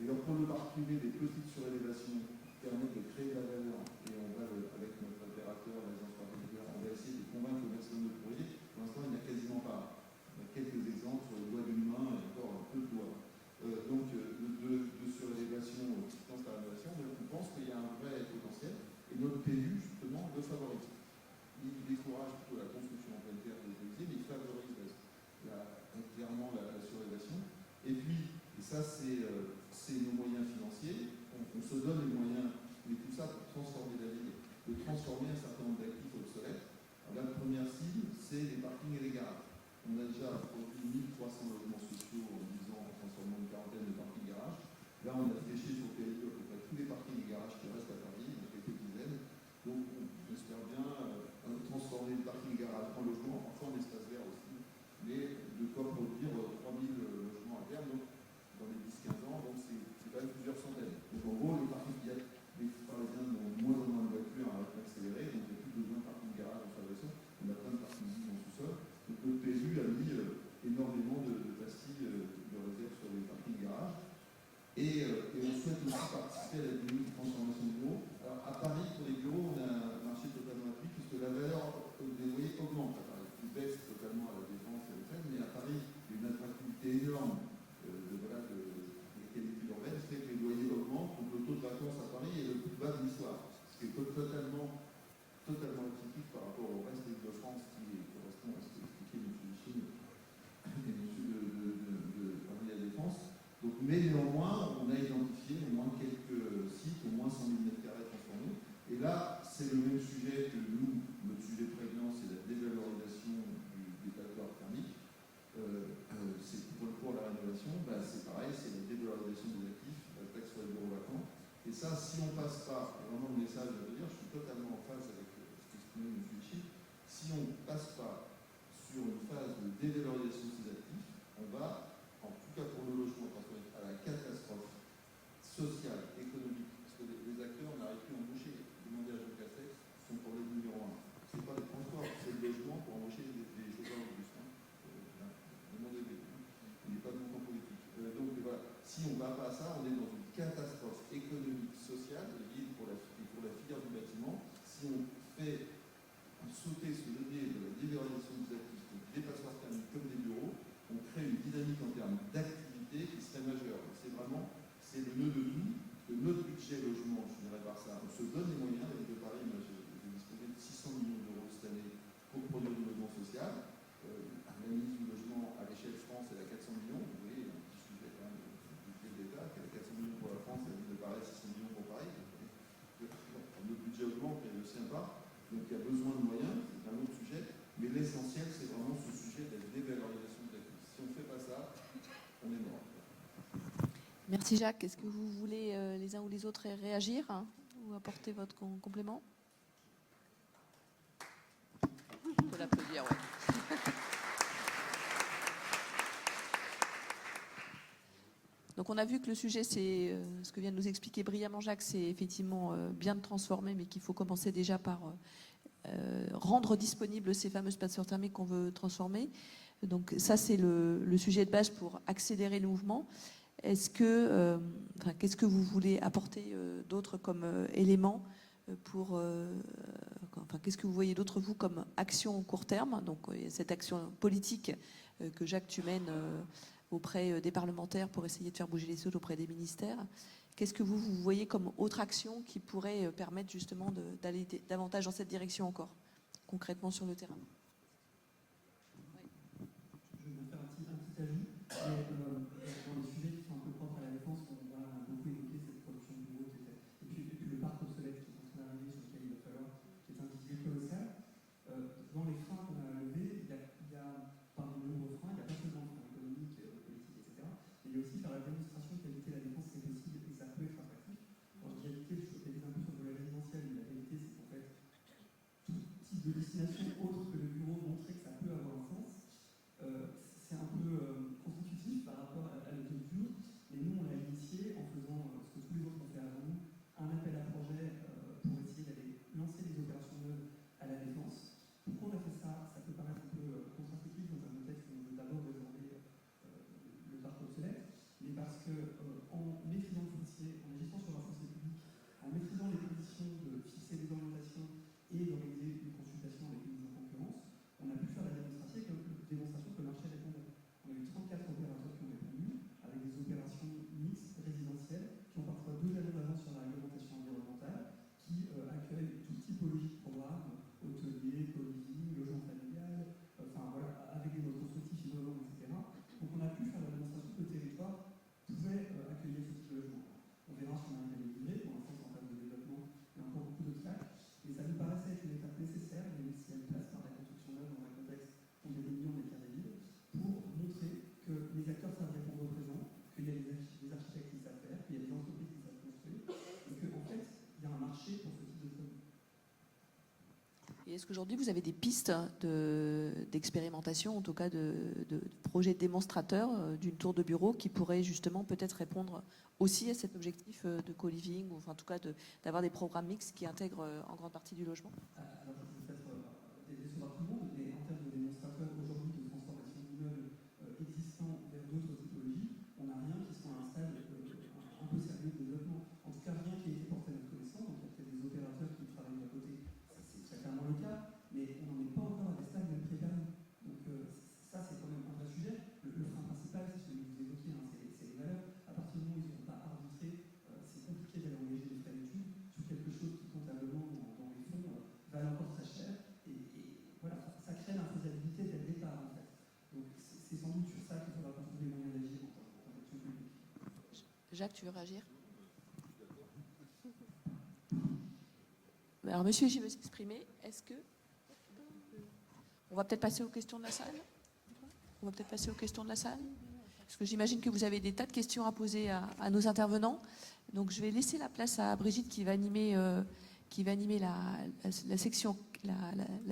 S6: alors pour le parc privé, des petites surélévations permettent de créer de la valeur, et on va, avec notre opérateur, l'agence particulière, on va essayer de convaincre le maximum de courrier. Pour l'instant, il n'y en a quasiment pas. On a quelques exemples sur le doigt d'une main et encore un peu de doigts. Donc, de surélévation dans la rénovation, mais on pense qu'il y a un vrai potentiel, et notre PU, justement, le favorise. Il décourage plutôt la construction en pleine terre des Élysées, mais il favorise clairement la surélévation. Et puis, et ça, c'est nos moyens financiers. On se donne les moyens, mais tout ça pour transformer la ville, de transformer un certain nombre d'actifs obsolètes. Alors, la première cible, c'est les parkings et les garages. On a déjà produit 1300 logements sociaux en 10 ans en transformant une quarantaine de parkings garages. Là, on a fléché sur le PLU à peu près tous les parkings et garages qui restent à Paris, il y en a quelques dizaines. Donc, on espère bien transformer le parking garage en logement, parfois en espace vert aussi, mais de quoi produire 3000 logements à terme, donc dans les 10-15 ans, donc c'est quand même plusieurs centaines. Donc en gros, les parkings, les Parisiens ont moins en moins de voitures à rythme accéléré, donc il n'y a plus besoin de parking garage en fabrication, on a plein de parking en sous-sol. Donc le PSU a mis énormément de pastilles de réserve sur les parkings garages. Et on souhaite aussi participer à la dynamique de transformation de bureaux. Alors à Paris, pour les bureaux, on a un marché totalement appuyé puisque la valeur des loyers augmente à Paris. Il baisse totalement à la Défense et à l'Hôtel, mais à Paris, il y a une attractivité énorme des qualités urbaines, c'est que les loyers augmentent, donc le taux de vacances à Paris est le plus bas de l'histoire, ce qui est totalement atypique par rapport au reste de France qui correspond à ce qu'expliquait M. Chine et M. de Paris à la Défense. Donc, mais néanmoins, on a identifié au moins quelques sites, au moins 100 000 m² transformés. Et là, c'est le même sujet que nous, notre sujet prégnant, c'est la dévalorisation des territoires thermiques. C'est pour la rénovation, c'est pareil, c'est la dévalorisation des actifs, la taxe sur les bureaux vacants. Et ça, si on passe pas, vraiment le message à dire, je suis totalement en phase avec ce qu'exprimait M. Chine, si on ne passe pas sur une phase de dévalorisation de ces actifs, on va, en tout cas pour le logement, à la catastrophe sociale, économique, parce que les acteurs n'arrivent plus à embaucher. Demandez à Jean Castex, son problème numéro 1. Ce n'est pas le transport, c'est le logement pour embaucher des chauffeurs de bus. Demandez-les. Il n'est pas de montant politique. Donc voilà, si on ne va pas à ça, on est dans une catastrophe économique, sociale, et pour la filière du bâtiment. Si on fait sauter ce levier de la dévalorisation des actifs, donc des passoires thermiques comme des bureaux, on crée une dynamique en termes d'activité qui serait majeure. C'est le nœud de tout, que notre budget logement, je finirai par ça, on se donne les moyens, avec de Paris, j'ai disposé de 600 millions d'euros cette année pour produire du logement social. La ministre du logement à l'échelle France, elle a 400 millions, vous voyez, un petit sujet quand même du budget de l'État, qui a 400 millions pour la France, la ville de Paris, 600 millions pour Paris. Notre budget augmente, mais le sien pas. Donc il y a besoin de moyens, c'est un autre sujet, mais l'essentiel, c'est vraiment ce sujet de la dévalorisation de l'actif. Si on ne fait pas ça, on est mort.
S3: Merci Jacques. Est-ce que vous voulez les uns ou les autres réagir ou apporter votre complément? On peut l'applaudir, ouais. Donc on a vu que le sujet, c'est ce que vient de nous expliquer brillamment Jacques, c'est effectivement bien de transformer, mais qu'il faut commencer déjà par rendre disponibles ces fameuses passoires thermiques qu'on veut transformer. Donc ça, c'est le sujet de base pour accélérer le mouvement. Qu'est-ce que vous voulez apporter d'autre comme élément pour... qu'est-ce que vous voyez d'autre, vous, comme action au court terme? Donc cette action politique que Jacques, tu mènes auprès des parlementaires pour essayer de faire bouger les choses auprès des ministères. Qu'est-ce que vous voyez comme autre action qui pourrait permettre justement d'aller davantage dans cette direction encore, concrètement sur le terrain?
S5: Je vais faire un petit ajout. Dans les sujets qui sont un peu propres à la défense, on va beaucoup évoquer cette production de bureaux, etc. Et puis le parc obsolète qui est en train d'arriver, sur lequel il va falloir, qui est un vivier colossal. Dans les freins qu'on a levés, il y a parmi de nombreux freins, il n'y a pas seulement le frein économique, politique, etc. Mais il y a aussi faire la démonstration qu'habiter la défense c'est possible et ça peut être attractif. En réalité, je focalise un peu sur le volet résidentiel, mais la réalité c'est qu'en fait, tout type de destination autre que le
S3: est-ce qu'aujourd'hui vous avez des pistes d'expérimentation, en tout cas de projets démonstrateurs d'une tour de bureau qui pourraient justement peut-être répondre aussi à cet objectif de co-living, ou enfin, en tout cas d'avoir des programmes mixtes qui intègrent en grande partie du logement?
S5: Alors, je vais peut-être décevoir tout le monde, mais en termes de démonstrateurs aujourd'hui de transformation d'immeubles existants vers d'autres typologies, on n'a rien qui soit à un stade un peu sérieux de développement. En tout cas, rien qui ait été porté à notre connaissance. Donc, il y a peut-être des opérateurs qui travaillent à côté, c'est clairement le cas, mais on n'en est pas encore à des stades même préparés. Donc, ça, c'est quand même un vrai sujet. Le frein principal, c'est celui que vous évoquiez, hein, c'est les valeurs. À partir du moment où ils n'ont pas arbitré, c'est compliqué d'aller engager des frais d'études sur quelque chose qui, comptablement, dans les fonds, valent encore très cher. Et voilà, ça crée l'infaisabilité dès le départ, en fait. Donc, c'est sans doute sur ça qu'il faudra trouver les moyens d'agir en tant qu'action publique.
S3: Jacques, tu veux réagir? Alors, monsieur G veut s'exprimer. Est-ce que... On va peut-être passer aux questions de la salle. Parce que j'imagine que vous avez des tas de questions à poser à nos intervenants. Donc, je vais laisser la place à Brigitte qui va animer la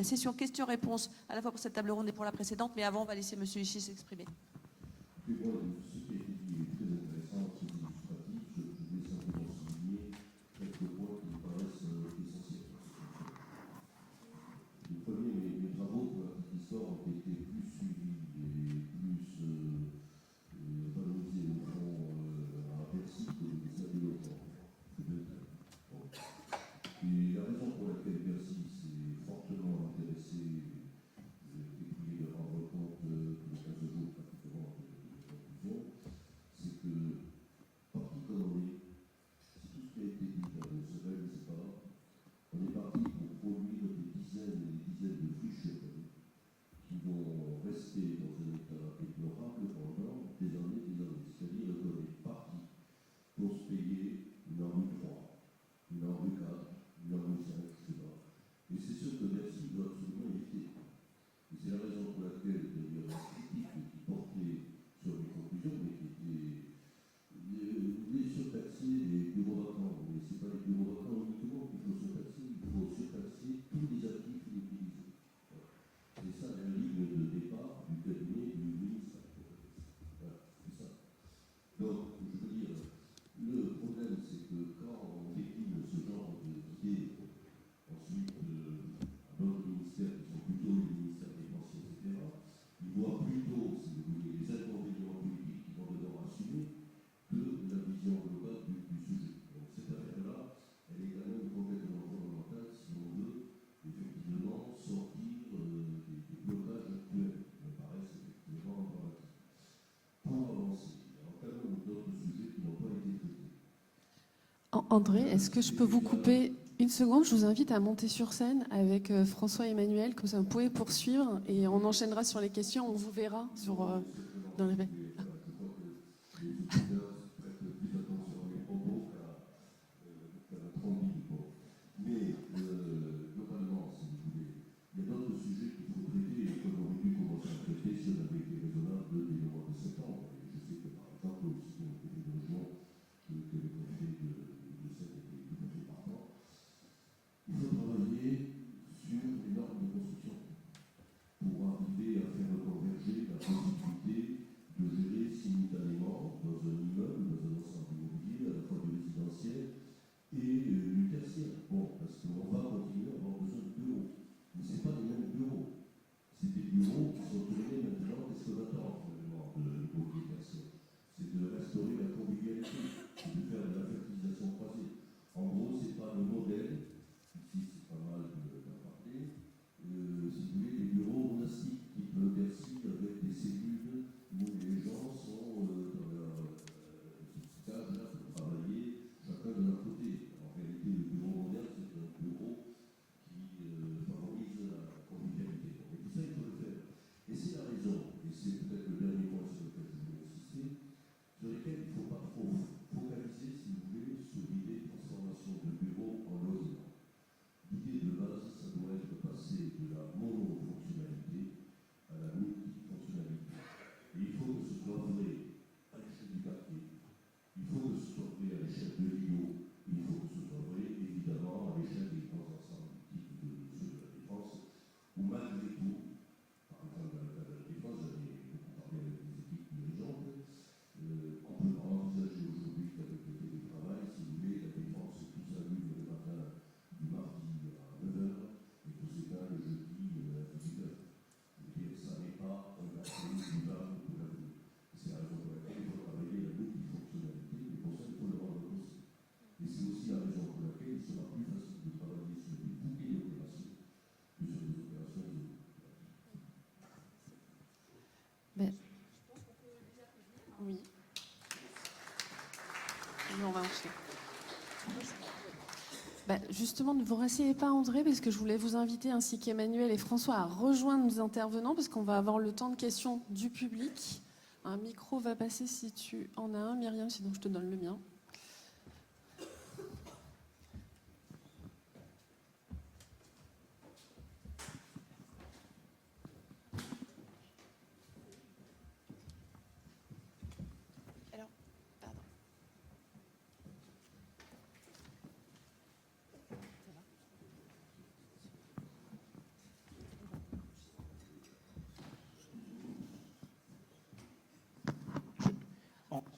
S3: session questions-réponses, à la fois pour cette table ronde et pour la précédente. Mais avant, on va laisser monsieur Ishii s'exprimer.
S7: Ce qui a été dit est très intéressant, c'est illustratif. Je voulais simplement souligner quelques points qui me paraissent essentiels. Le premier, mes travaux pour la petite histoire ont été plus suivis et plus valorisés au fond à Bercy que vous savez longtemps. Bon. Et la raison pour laquelle Bercy s'est fortement intéressé, et de rendre compte de 15 jours pratiquement de conclusion, c'est que, parti comme on est, si tout ce qui a été dit là ne se réalise pas, on est parti pour produire des dizaines et des dizaines de friches qui vont rester dans un état déplorable pendant des années. C'est-à-dire qu'on est parti pour se payer une en rue 3, une en rue 4, une en rue 5, etc. Et c'est ce que Bercy doit absolument éviter. Et c'est la raison pour laquelle, d'ailleurs, la critique qui portait sur les conclusions, mais qui était surtaxer les bureaux vacants. Mais ce n'est pas les bureaux vacants uniquement qu'il faut surtaxer, il faut surtaxer tous les actifs inutilisés. C'est ça la ligne de départ du cabinet du ministre. Voilà, c'est ça. Donc, je veux dire, le problème, c'est que quand on décline ce genre d'idées, ensuite, à d'autres ministères qui sont plutôt les ministères des pensions, etc., ils voient plutôt, si vous voulez, les inconvénients politiques qu'ils vont devoir assumer que la vision globale du sujet. Donc, cette affaire-là, elle est quand même complètement fondamentale si on veut effectivement sortir des blocages actuels qui me paraissent effectivement dramatiques. Pour avancer, il y a quand même d'autres sujets qui n'ont pas été traités.
S8: André, est-ce que je peux vous couper une seconde? Je vous invite à monter sur scène avec François et Emmanuel, comme ça vous pouvez poursuivre et on enchaînera sur les questions, on vous verra dans les...
S7: Mais globalement, si vous voulez, il y a d'autres sujets qu'il faut traiter et qu'on aurait pu commencer à traiter si on avait été raisonnable dès le mois de septembre. Et je sais que par exemple, aussi au côté de logement, que le préfet de cette était tout à fait partant, il faut travailler sur les normes de construction pour arriver à faire converger la possibilité de
S8: Justement, ne vous rasseyez pas, André, parce que je voulais vous inviter, ainsi qu'Emmanuel et François, à rejoindre nos intervenants, parce qu'on va avoir le temps de questions du public. Un micro va passer si tu en as un, Myriam, sinon je te donne le mien.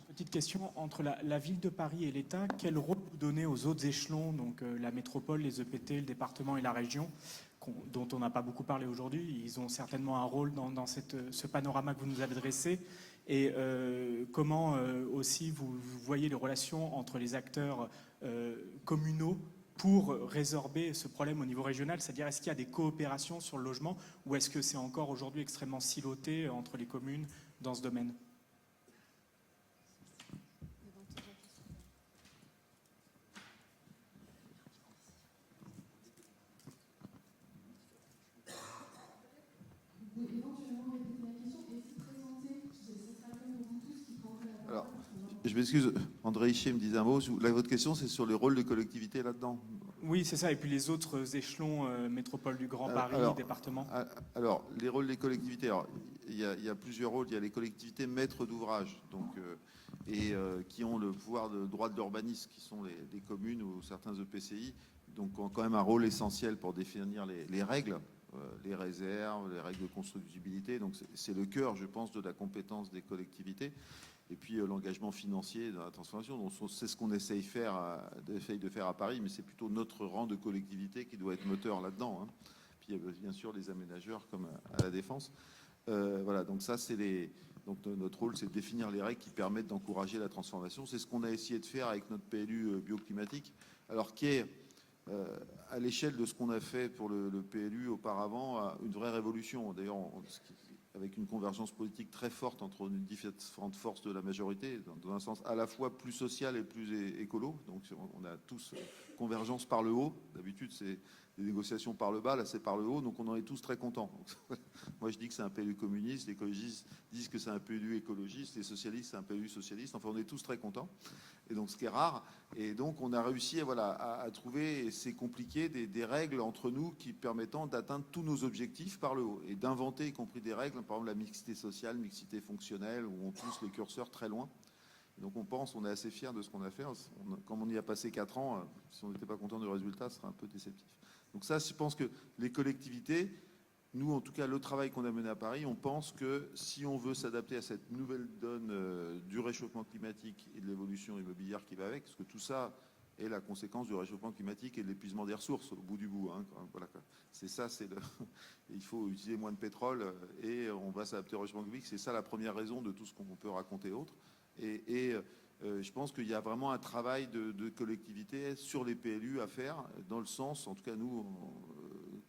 S9: Petite question, entre la ville de Paris et l'État, quel rôle vous donnez aux autres échelons, donc la métropole, les EPT, le département et la région, dont on n'a pas beaucoup parlé aujourd'hui? Ils ont certainement un rôle dans ce panorama que vous nous avez dressé. Et comment aussi vous voyez les relations entre les acteurs communaux pour résorber ce problème au niveau régional? C'est-à-dire, est-ce qu'il y a des coopérations sur le logement ou est-ce que c'est encore aujourd'hui extrêmement siloté entre les communes dans ce domaine?
S6: Alors, je m'excuse, André Hichet me disait un mot. Là, votre question, c'est sur les rôles des collectivités là-dedans?
S9: Oui, c'est ça. Et puis les autres échelons, métropole du Grand Paris, département.
S6: Alors, les rôles des collectivités, il y a plusieurs rôles. Il y a les collectivités maîtres d'ouvrage, donc, qui ont le pouvoir de droit de l'urbanisme, qui sont les communes ou certains EPCI, donc ont quand même un rôle essentiel pour définir les règles, les réserves, les règles de constructibilité. Donc c'est le cœur, je pense, de la compétence des collectivités. Et puis l'engagement financier dans la transformation. Donc c'est ce qu'on essaye de faire à Paris, mais c'est plutôt notre rang de collectivité qui doit être moteur là-dedans, hein. Puis il y a bien sûr les aménageurs comme à la Défense. Voilà, donc ça donc notre rôle, c'est de définir les règles qui permettent d'encourager la transformation. C'est ce qu'on a essayé de faire avec notre PLU bioclimatique, alors qui est à l'échelle de ce qu'on a fait pour le PLU auparavant, une vraie révolution. D'ailleurs, avec une convergence politique très forte entre les différentes forces de la majorité, dans un sens à la fois plus social et plus écolo. Donc on a tous convergence par le haut. D'habitude, c'est des négociations par le bas, là c'est par le haut, donc on en est tous très contents. Donc, moi je dis que c'est un PLU communiste, les écologistes disent que c'est un PLU écologiste, les socialistes c'est un PLU socialiste, enfin on est tous très contents, et donc ce qui est rare, et donc on a réussi à trouver, et c'est compliqué, des règles entre nous qui permettant d'atteindre tous nos objectifs par le haut, et d'inventer y compris des règles, par exemple la mixité sociale, mixité fonctionnelle, où on pousse le curseur très loin. Donc on est assez fiers de ce qu'on a fait. Comme on y a passé 4 ans, si on n'était pas content du résultat, ce serait un peu déceptif. Donc ça, je pense que les collectivités, nous en tout cas, le travail qu'on a mené à Paris, on pense que si on veut s'adapter à cette nouvelle donne du réchauffement climatique et de l'évolution immobilière qui va avec, parce que tout ça est la conséquence du réchauffement climatique et de l'épuisement des ressources au bout du bout, hein, voilà, c'est ça, il faut utiliser moins de pétrole et on va s'adapter au réchauffement climatique. C'est ça la première raison de tout ce qu'on peut raconter autre. Je pense qu'il y a vraiment un travail de collectivité sur les PLU à faire, dans le sens, en tout cas nous,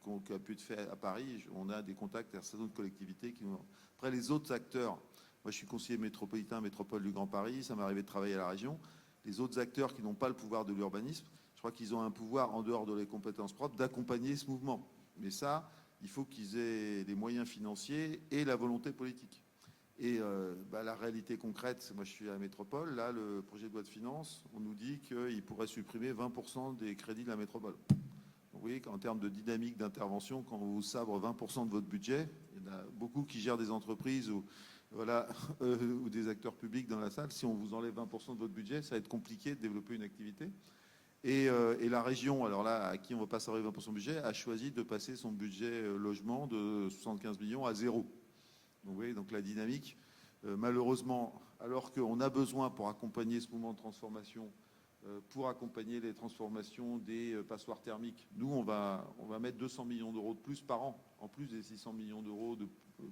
S6: qu'on a pu faire à Paris, on a des contacts avec certaines collectivités qui nous... Après les autres acteurs, moi je suis conseiller métropolitain, métropole du Grand Paris, ça m'est arrivé de travailler à la région. Les autres acteurs qui n'ont pas le pouvoir de l'urbanisme, je crois qu'ils ont un pouvoir en dehors de les compétences propres d'accompagner ce mouvement. Mais ça, il faut qu'ils aient les moyens financiers et la volonté politique. Et la réalité concrète, moi je suis à la métropole, là le projet de loi de finances, on nous dit qu'il pourrait supprimer 20% des crédits de la métropole. Donc vous voyez qu'en termes de dynamique d'intervention, quand on vous sabre 20% de votre budget, il y en a beaucoup qui gèrent des entreprises ou des acteurs publics dans la salle. Si on vous enlève 20% de votre budget, ça va être compliqué de développer une activité. Et la région, alors là, à qui on ne va pas sabrer 20% de budget, a choisi de passer son budget logement de 75 millions à 0. Donc, vous voyez, donc la dynamique, malheureusement, alors qu'on a besoin pour accompagner ce mouvement de transformation, pour accompagner les transformations des passoires thermiques, nous, on va mettre 200 millions d'euros de plus par an. En plus des 600 millions d'euros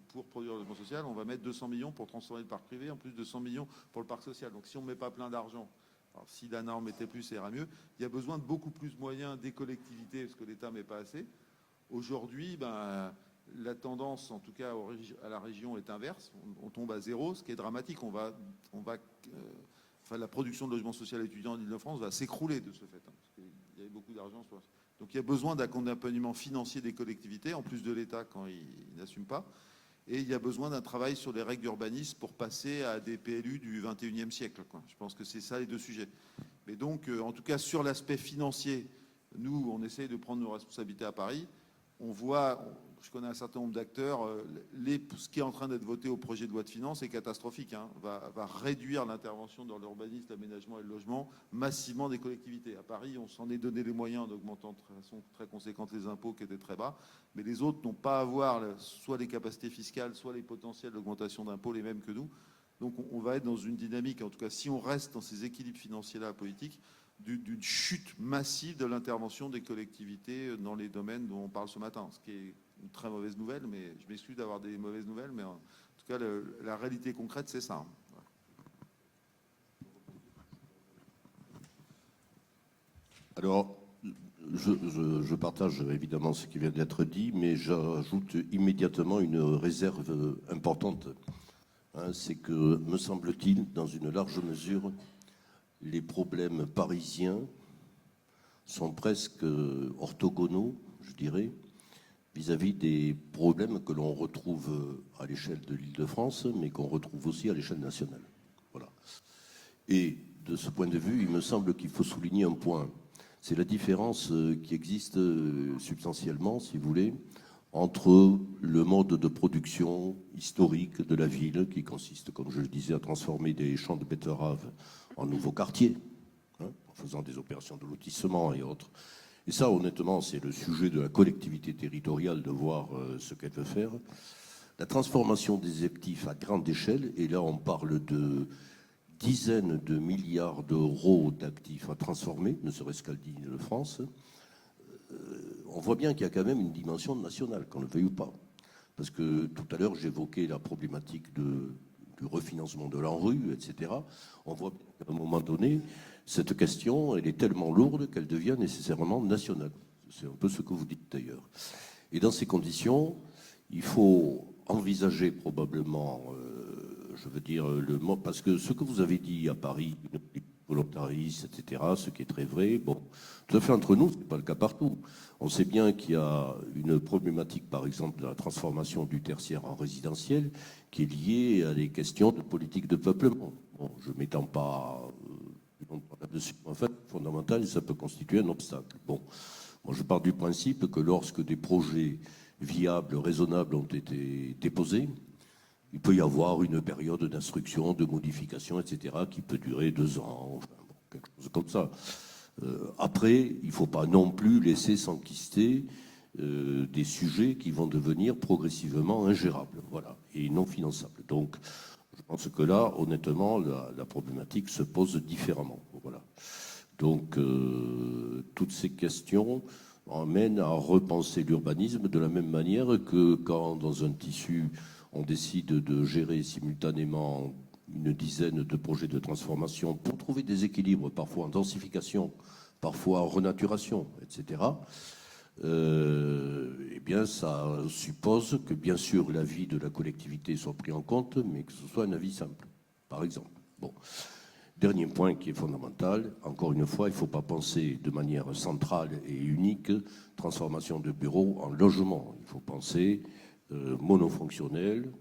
S6: pour produire le logement social, on va mettre 200 millions pour transformer le parc privé, en plus de 100 millions pour le parc social. Donc si on ne met pas plein d'argent, alors si Dana en mettait plus, ça ira mieux. Il y a besoin de beaucoup plus de moyens des collectivités, parce que l'État ne met pas assez. Aujourd'hui, la tendance, en tout cas à la région, est inverse. On tombe à 0, ce qui est dramatique. On va enfin, la production de logement social étudiant en Ile-de-France va s'écrouler de ce fait, hein, parce qu'il y avait beaucoup d'argent. Donc il y a besoin d'accompagnement financier des collectivités, en plus de l'État quand ils n'assument pas. Et il y a besoin d'un travail sur les règles d'urbanisme pour passer à des PLU du 21e siècle, quoi. Je pense que c'est ça les deux sujets. Mais donc, en tout cas, sur l'aspect financier, nous, on essaye de prendre nos responsabilités à Paris. On voit, je connais un certain nombre d'acteurs, ce qui est en train d'être voté au projet de loi de finances est catastrophique, hein, va réduire l'intervention dans l'urbanisme, l'aménagement et le logement massivement des collectivités. À Paris, on s'en est donné les moyens en augmentant de façon très conséquente les impôts qui étaient très bas, mais les autres n'ont pas à avoir soit les capacités fiscales, soit les potentiels d'augmentation d'impôts les mêmes que nous. Donc on va être dans une dynamique, en tout cas si on reste dans ces équilibres financiers-là politiques, d'une chute massive de l'intervention des collectivités dans les domaines dont on parle ce matin, ce qui est une très mauvaise nouvelle, mais je m'excuse d'avoir des mauvaises nouvelles, mais en tout cas, la réalité concrète, c'est ça.
S7: Alors, je partage évidemment ce qui vient d'être dit, mais j'ajoute immédiatement une réserve importante. Hein, c'est que, me semble-t-il, dans une large mesure, les problèmes parisiens sont presque orthogonaux, je dirais, vis-à-vis des problèmes que l'on retrouve à l'échelle de l'Île-de-France, mais qu'on retrouve aussi à l'échelle nationale. Voilà. Et de ce point de vue, il me semble qu'il faut souligner un point. C'est la différence qui existe substantiellement, si vous voulez, entre le mode de production historique de la ville, qui consiste, comme je le disais, à transformer des champs de betteraves en nouveaux quartiers, hein, en faisant des opérations de lotissement et autres. Et ça, honnêtement, c'est le sujet de la collectivité territoriale de voir ce qu'elle veut faire. La transformation des actifs à grande échelle, et là on parle de dizaines de milliards d'euros d'actifs à transformer, ne serait-ce qu'à l'Île-de-France, on voit bien qu'il y a quand même une dimension nationale, qu'on le veuille ou pas. Parce que tout à l'heure, j'évoquais la problématique du refinancement de l'ANRU, etc. On voit qu'à un moment donné, cette question, elle est tellement lourde qu'elle devient nécessairement nationale. C'est un peu ce que vous dites d'ailleurs. Et dans ces conditions, il faut envisager probablement, je veux dire, parce que ce que vous avez dit à Paris, volontariste, etc., ce qui est très vrai, bon, tout à fait entre nous, ce n'est pas le cas partout. On sait bien qu'il y a une problématique, par exemple, de la transformation du tertiaire en résidentiel, qui est liée à des questions de politique de peuplement. Bon, je ne m'étends pas là-dessus. En fait, fondamental, ça peut constituer un obstacle. Bon, moi, je pars du principe que lorsque des projets viables, raisonnables ont été déposés, il peut y avoir une période d'instruction, de modification, etc., qui peut durer 2 ans, enfin, bon, quelque chose comme ça. Après, il ne faut pas non plus laisser s'enquister des sujets qui vont devenir progressivement ingérables, voilà, et non finançables. Donc, je pense que là, honnêtement, la problématique se pose différemment. Voilà. Donc, toutes ces questions emmènent à repenser l'urbanisme de la même manière que quand, dans un tissu, on décide de gérer simultanément une dizaine de projets de transformation pour trouver des équilibres, parfois en densification, parfois en renaturation, etc. Eh bien, ça suppose que, bien sûr, l'avis de la collectivité soit pris en compte, mais que ce soit un avis simple, par exemple. Bon. Dernier point qui est fondamental, encore une fois, il ne faut pas penser de manière centrale et unique transformation de bureaux en logement. Il faut penser monofonctionnel,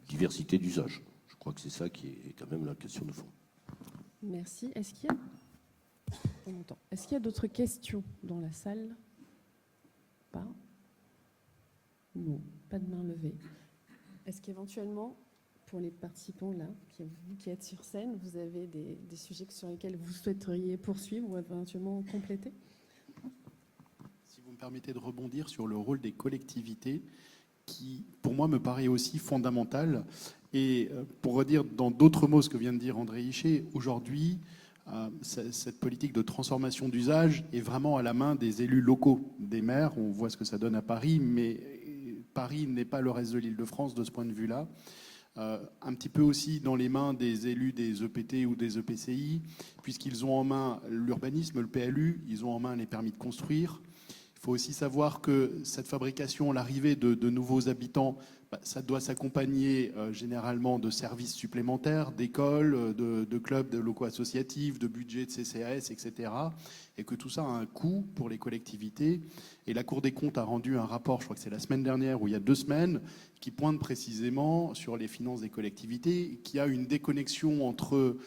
S7: diversité d'usage. Je crois que c'est ça qui est quand même la question de fond.
S8: Merci. Est-ce qu'il y a d'autres questions dans la salle? Pas? Non, pas de main levée. Est-ce qu'éventuellement, pour les participants là, vous qui êtes sur scène, vous avez des sujets sur lesquels vous souhaiteriez poursuivre ou éventuellement compléter?
S10: Si vous me permettez de rebondir sur le rôle des collectivités, qui, pour moi, me paraît aussi fondamental. Et pour redire dans d'autres mots ce que vient de dire André Hichet, aujourd'hui, cette politique de transformation d'usage est vraiment à la main des élus locaux, des maires. On voit ce que ça donne à Paris, mais Paris n'est pas le reste de l'Île-de-France de ce point de vue-là. Un petit peu aussi dans les mains des élus des EPT ou des EPCI, puisqu'ils ont en main l'urbanisme, le PLU, ils ont en main les permis de construire. Il faut aussi savoir que cette fabrication, l'arrivée de nouveaux habitants ça doit s'accompagner généralement de services supplémentaires, d'écoles, de clubs, de locaux associatifs, de budgets de CCAS, etc. Et que tout ça a un coût pour les collectivités. Et la Cour des comptes a rendu un rapport, je crois que c'est la semaine dernière ou il y a 2 semaines, qui pointe précisément sur les finances des collectivités, qui a une déconnexion entre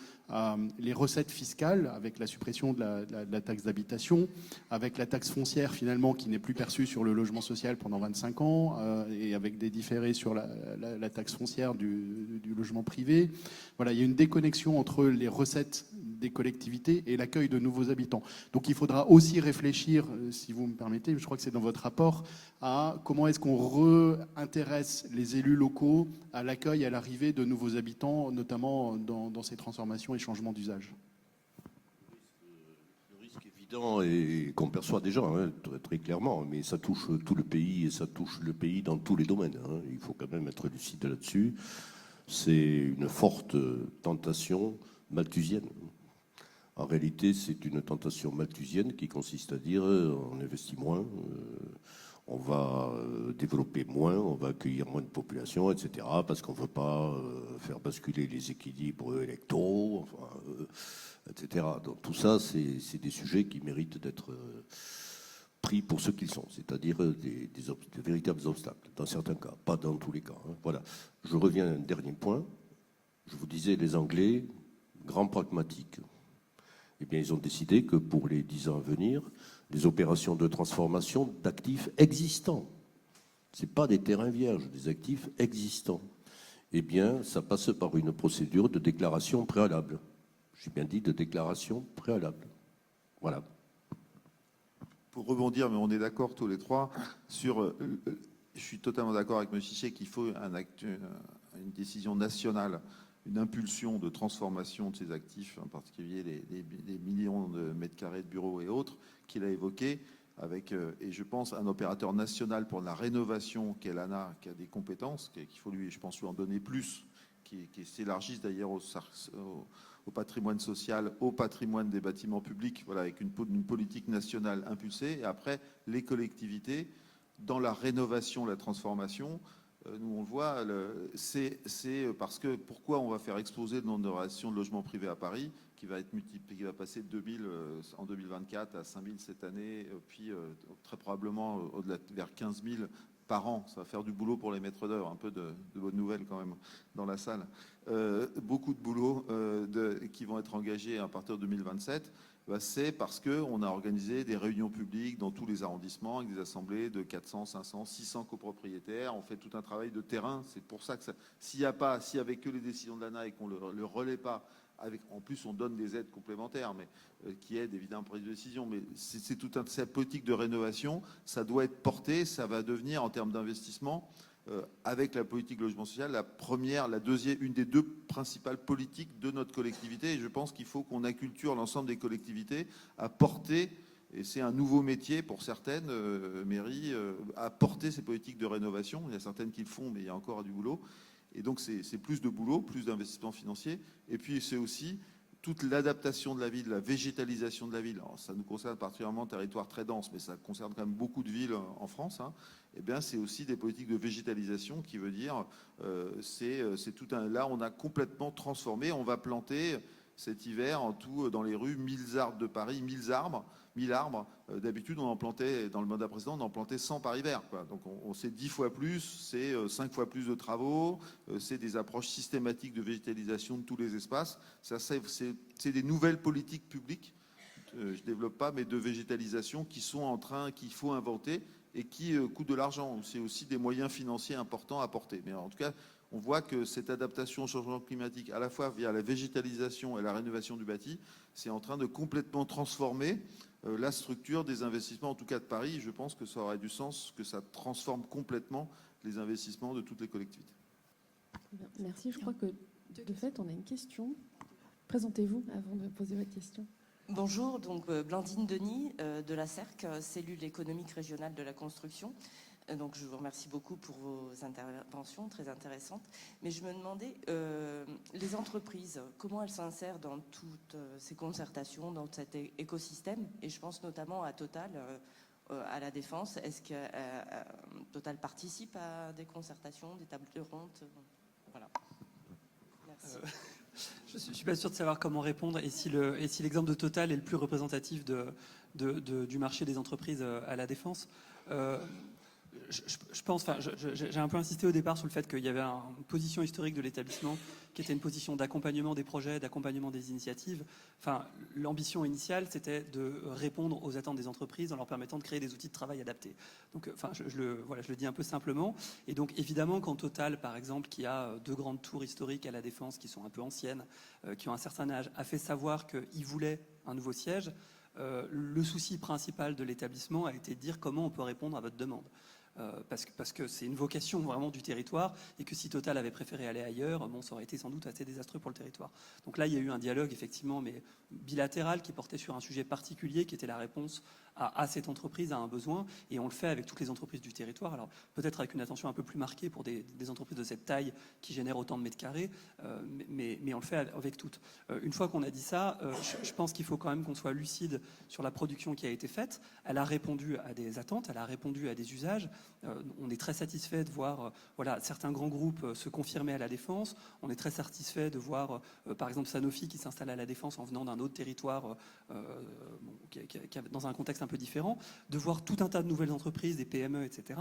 S10: les recettes fiscales, avec la suppression de la taxe d'habitation, avec la taxe foncière finalement qui n'est plus perçue sur le logement social pendant 25 ans, et avec des différés sur la taxe foncière du logement privé. Voilà, il y a une déconnexion entre les recettes des collectivités et l'accueil de nouveaux habitants. Donc il faudra aussi réfléchir, si vous me permettez, je crois que c'est dans votre rapport, à comment est-ce qu'on réintéresse les élus locaux à l'accueil et à l'arrivée de nouveaux habitants, notamment dans ces transformations et changements d'usage.
S7: Le risque évident et qu'on perçoit déjà très, très clairement, mais ça touche tout le pays et ça touche le pays dans tous les domaines. Il faut quand même être lucide là-dessus. C'est une forte tentation malthusienne. En réalité, c'est une tentation malthusienne qui consiste à dire on investit moins, on va développer moins, on va accueillir moins de population, etc. Parce qu'on ne veut pas faire basculer les équilibres électoraux, etc. Donc tout ça, c'est des sujets qui méritent d'être pris pour ce qu'ils sont, c'est-à-dire des véritables obstacles, dans certains cas, pas dans tous les cas. Voilà. Je reviens à un dernier point. Je vous disais, les Anglais, grands pragmatiques. Eh bien, ils ont décidé que pour les 10 ans à venir, les opérations de transformation d'actifs existants, ce n'est pas des terrains vierges, des actifs existants, eh bien, ça passe par une procédure de déclaration préalable. J'ai bien dit de déclaration préalable. Voilà.
S6: Pour rebondir, mais on est d'accord tous les trois, sur... je suis totalement d'accord avec M. Fichet qu'il faut une décision nationale, une impulsion de transformation de ces actifs, en particulier les millions de mètres carrés de bureaux et autres, qu'il a évoqués, avec, et je pense, un opérateur national pour la rénovation qu'est l'ANA, qui a des compétences, qu'il faut lui, je pense, lui en donner plus, qui s'élargissent d'ailleurs au patrimoine social, au patrimoine des bâtiments publics, voilà, avec une politique nationale impulsée, et après, les collectivités, dans la rénovation, la transformation. Nous, on le voit, c'est parce que pourquoi on va faire exploser le nombre de rénovations de logements privés à Paris, qui va être multiplié, qui va passer de 2000 en 2024 à 5000 cette année, puis très probablement au-delà vers 15 000 par an. Ça va faire du boulot pour les maîtres d'œuvre, un peu de bonnes nouvelles quand même dans la salle. Beaucoup de boulot qui vont être engagés à partir de 2027. C'est parce qu'on a organisé des réunions publiques dans tous les arrondissements avec des assemblées de 400, 500, 600 copropriétaires. On fait tout un travail de terrain. C'est pour ça que s'il n'y avait que les décisions de l'ANA et qu'on ne le relaie pas, en plus on donne des aides complémentaires mais, qui aident évidemment pour les décisions, mais c'est toute cette politique de rénovation, ça doit être porté, ça va devenir en termes d'investissement, avec la politique logement social, une des 2 principales politiques de notre collectivité. Et je pense qu'il faut qu'on acculture l'ensemble des collectivités à porter, et c'est un nouveau métier pour certaines mairies, à porter ces politiques de rénovation. Il y a certaines qui le font, mais il y a encore du boulot. Et donc c'est plus de boulot, plus d'investissement financier. Et puis c'est aussi toute l'adaptation de la ville, la végétalisation de la ville. Alors, ça nous concerne particulièrement un territoire très dense, mais ça concerne quand même beaucoup de villes en France. Eh bien, c'est aussi des politiques de végétalisation qui veut dire, c'est tout un... Là, on a complètement transformé. On va planter cet hiver en tout dans les rues 1000 arbres de Paris, 1000 arbres. D'habitude, on en plantait, dans le mandat précédent, on en plantait 100 par hiver, quoi. Donc on sait 10 fois plus, c'est 5 fois plus de travaux, c'est des approches systématiques de végétalisation de tous les espaces. Ça, c'est des nouvelles politiques publiques, je ne développe pas, mais de végétalisation qu'il faut inventer et qui coûtent de l'argent. C'est aussi des moyens financiers importants à apporter. Mais en tout cas, on voit que cette adaptation au changement climatique, à la fois via la végétalisation et la rénovation du bâti, c'est en train de complètement transformer la structure des investissements, en tout cas de Paris. Je pense que ça aurait du sens que ça transforme complètement les investissements de toutes les collectivités.
S8: Merci. Je crois que, de fait, on a une question. Présentez-vous avant de poser votre question.
S11: Bonjour, donc Blandine Denis de la CERC, cellule économique régionale de la construction. Donc je vous remercie beaucoup pour vos interventions très intéressantes. Mais je me demandais, les entreprises, comment elles s'insèrent dans toutes ces concertations, dans cet écosystème? Et je pense notamment à Total. à la Défense. Est-ce que Total participe à des concertations, des tables rondes? Voilà. Merci.
S12: Je ne suis pas sûr de savoir comment répondre et si l'exemple de Total est le plus représentatif du marché des entreprises à la Défense. Je pense, j'ai un peu insisté au départ sur le fait qu'il y avait une position historique de l'établissement qui était une position d'accompagnement des projets, d'accompagnement des initiatives. Enfin, l'ambition initiale, c'était de répondre aux attentes des entreprises en leur permettant de créer des outils de travail adaptés. Donc, enfin, je le dis un peu simplement. Et donc, évidemment, quand Total, par exemple, qui a 2 grandes tours historiques à la Défense, qui sont un peu anciennes, qui ont un certain âge, a fait savoir qu'il voulait un nouveau siège, le souci principal de l'établissement a été de dire comment on peut répondre à votre demande. Parce que c'est une vocation vraiment du territoire et que si Total avait préféré aller ailleurs, bon, ça aurait été sans doute assez désastreux pour le territoire. Donc là, il y a eu un dialogue effectivement, mais bilatéral, qui portait sur un sujet particulier, qui était la réponse à cette entreprise, à un besoin, et on le fait avec toutes les entreprises du territoire. Alors peut-être avec une attention un peu plus marquée pour des entreprises de cette taille qui génèrent autant de mètres carrés, mais on le fait avec toutes. Une fois qu'on a dit ça, je pense qu'il faut quand même qu'on soit lucide sur la production qui a été faite. Elle a répondu à des attentes, elle a répondu à des usages. On est très satisfait de voir certains grands groupes se confirmer à la Défense. On est très satisfait de voir, par exemple, Sanofi qui s'installe à la Défense en venant d'un autre territoire, dans un contexte un peu différent, de voir tout un tas de nouvelles entreprises, des PME, etc.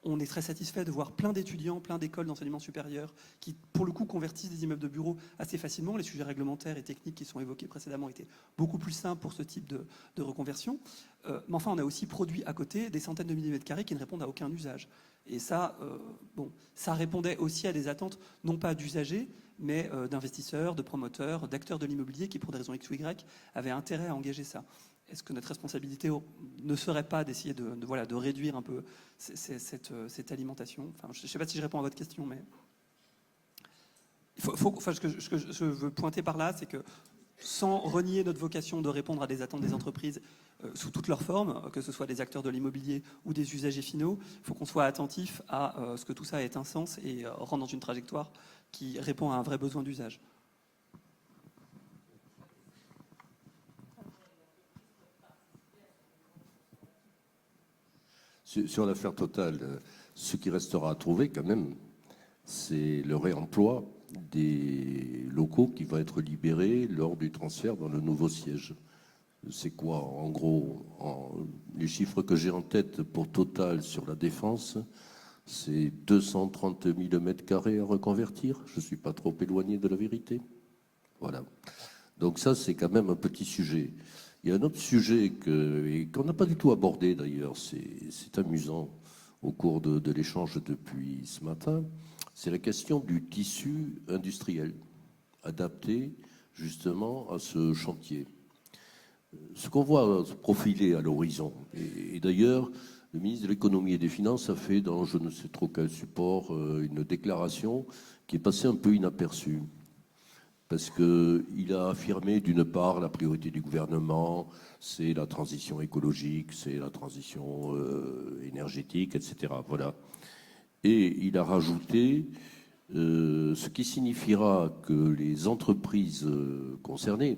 S12: On est très satisfait de voir plein d'étudiants, plein d'écoles d'enseignement supérieur qui, pour le coup, convertissent des immeubles de bureaux assez facilement. Les sujets réglementaires et techniques qui sont évoqués précédemment étaient beaucoup plus simples pour ce type de reconversion. Mais enfin, on a aussi produit à côté des centaines de millimètres carrés qui ne répondent à aucun usage. Et ça, ça répondait aussi à des attentes, non pas d'usagers, mais d'investisseurs, de promoteurs, d'acteurs de l'immobilier qui, pour des raisons X ou Y, avaient intérêt à engager ça. Est-ce que notre responsabilité ne serait pas d'essayer de réduire un peu cette alimentation? Enfin, je ne sais pas si je réponds à votre question, mais ce que je veux pointer par là, c'est que sans renier notre vocation de répondre à des attentes des entreprises sous toutes leurs formes, que ce soit des acteurs de l'immobilier ou des usagers finaux, il faut qu'on soit attentif à ce que tout ça ait un sens et rentre dans une trajectoire qui répond à un vrai besoin d'usage.
S7: Sur l'affaire Total, ce qui restera à trouver quand même, c'est le réemploi des locaux qui va être libérés lors du transfert dans le nouveau siège. C'est quoi, en gros, les chiffres que j'ai en tête pour Total sur la Défense, c'est 230 000 mètres carrés à reconvertir. Je ne suis pas trop éloigné de la vérité. Voilà. Donc ça, c'est quand même un petit sujet. Il y a un autre sujet qu'on n'a pas du tout abordé d'ailleurs, c'est amusant au cours de l'échange depuis ce matin, c'est la question du tissu industriel adapté justement à ce chantier. Ce qu'on voit se profiler à l'horizon, et d'ailleurs le ministre de l'économie et des finances a fait dans je ne sais trop quel support une déclaration qui est passée un peu inaperçue. Parce qu'il a affirmé, d'une part, la priorité du gouvernement, c'est la transition écologique, c'est la transition énergétique, etc. Voilà. Et il a rajouté ce qui signifiera que les entreprises concernées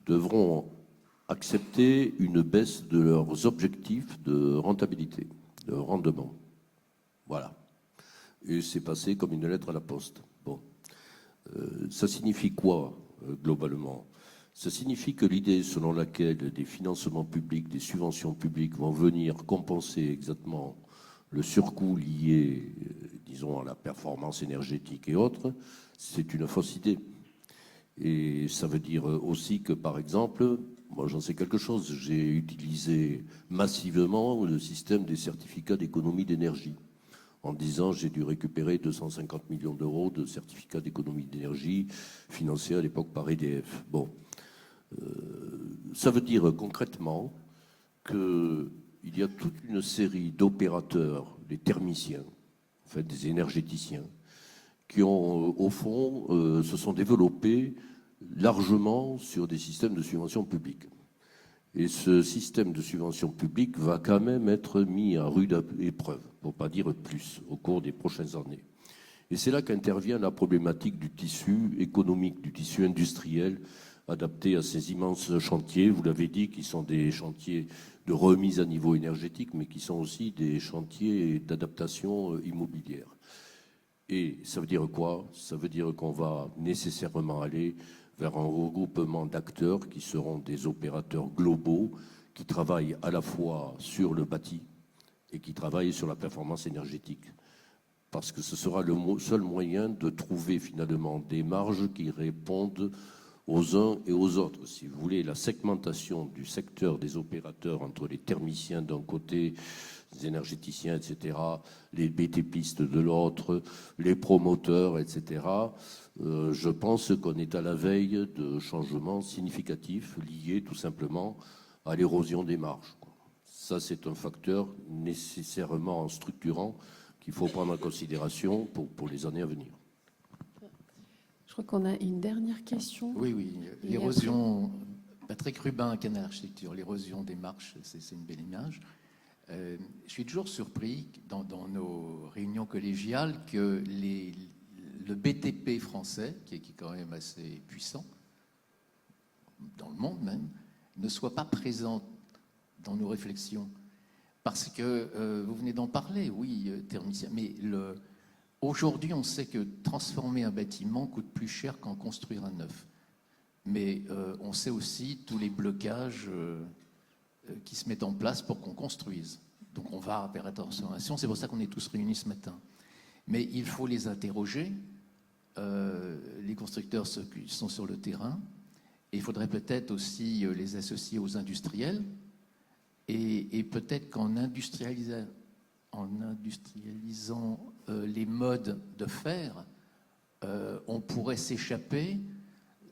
S7: devront accepter une baisse de leurs objectifs de rentabilité, de rendement. Voilà. Et c'est passé comme une lettre à la poste. Bon. Ça signifie quoi, globalement? Ça signifie que l'idée selon laquelle des financements publics, des subventions publiques vont venir compenser exactement le surcoût lié, disons, à la performance énergétique et autres, c'est une fausse idée. Et ça veut dire aussi que, par exemple, moi j'en sais quelque chose, j'ai utilisé massivement le système des certificats d'économie d'énergie. En disant j'ai dû récupérer 250 millions d'euros de certificats d'économie d'énergie financés à l'époque par EDF. Bon, ça veut dire concrètement qu'il y a toute une série d'opérateurs, des thermiciens, en fait des énergéticiens, qui ont au fond se sont développés largement sur des systèmes de subvention publique. Et ce système de subvention publique va quand même être mis à rude épreuve, pour ne pas dire plus, au cours des prochaines années. Et c'est là qu'intervient la problématique du tissu économique, du tissu industriel adaptés à ces immenses chantiers, vous l'avez dit, qui sont des chantiers de remise à niveau énergétique, mais qui sont aussi des chantiers d'adaptation immobilière. Et ça veut dire quoi? Ça veut dire qu'on va nécessairement aller vers un regroupement d'acteurs qui seront des opérateurs globaux qui travaillent à la fois sur le bâti et qui travaillent sur la performance énergétique. Parce que ce sera le seul moyen de trouver finalement des marges qui répondent aux uns et aux autres. Si vous voulez, la segmentation du secteur des opérateurs entre les thermiciens d'un côté, les énergéticiens, etc., les BTPistes de l'autre, les promoteurs, etc., je pense qu'on est à la veille de changements significatifs liés tout simplement à l'érosion des marges. Ça, c'est un facteur nécessairement structurant qu'il faut prendre en considération pour les années à venir.
S8: Je crois qu'on a une dernière question.
S13: Oui, l'érosion, Patrick Rubin, Canal Architecture, l'érosion des marches, c'est une belle image. Je suis toujours surpris dans nos réunions collégiales que le BTP français, qui est quand même assez puissant, dans le monde même, ne soit pas présent dans nos réflexions. Parce que vous venez d'en parler, oui, thermicien, mais aujourd'hui, on sait que transformer un bâtiment coûte plus cher qu'en construire un neuf. Mais on sait aussi tous les blocages qui se mettent en place pour qu'on construise. Donc on va vers la transformation, c'est pour ça qu'on est tous réunis ce matin. Mais il faut les interroger, les constructeurs qui sont sur le terrain, et il faudrait peut-être aussi les associer aux industriels, et peut-être qu'en industrialisant les modes de faire, on pourrait s'échapper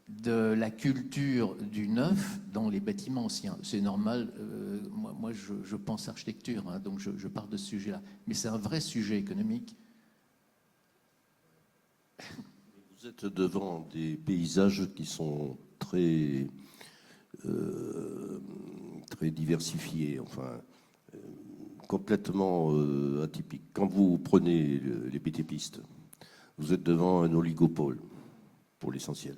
S13: de la culture du neuf dans les bâtiments anciens. C'est normal, moi je pense architecture, hein, donc je parle de ce sujet-là. Mais c'est un vrai sujet économique.
S7: Vous êtes devant des paysages qui sont très diversifiés, enfin complètement atypiques. Quand vous prenez les BTPistes, vous êtes devant un oligopole pour l'essentiel.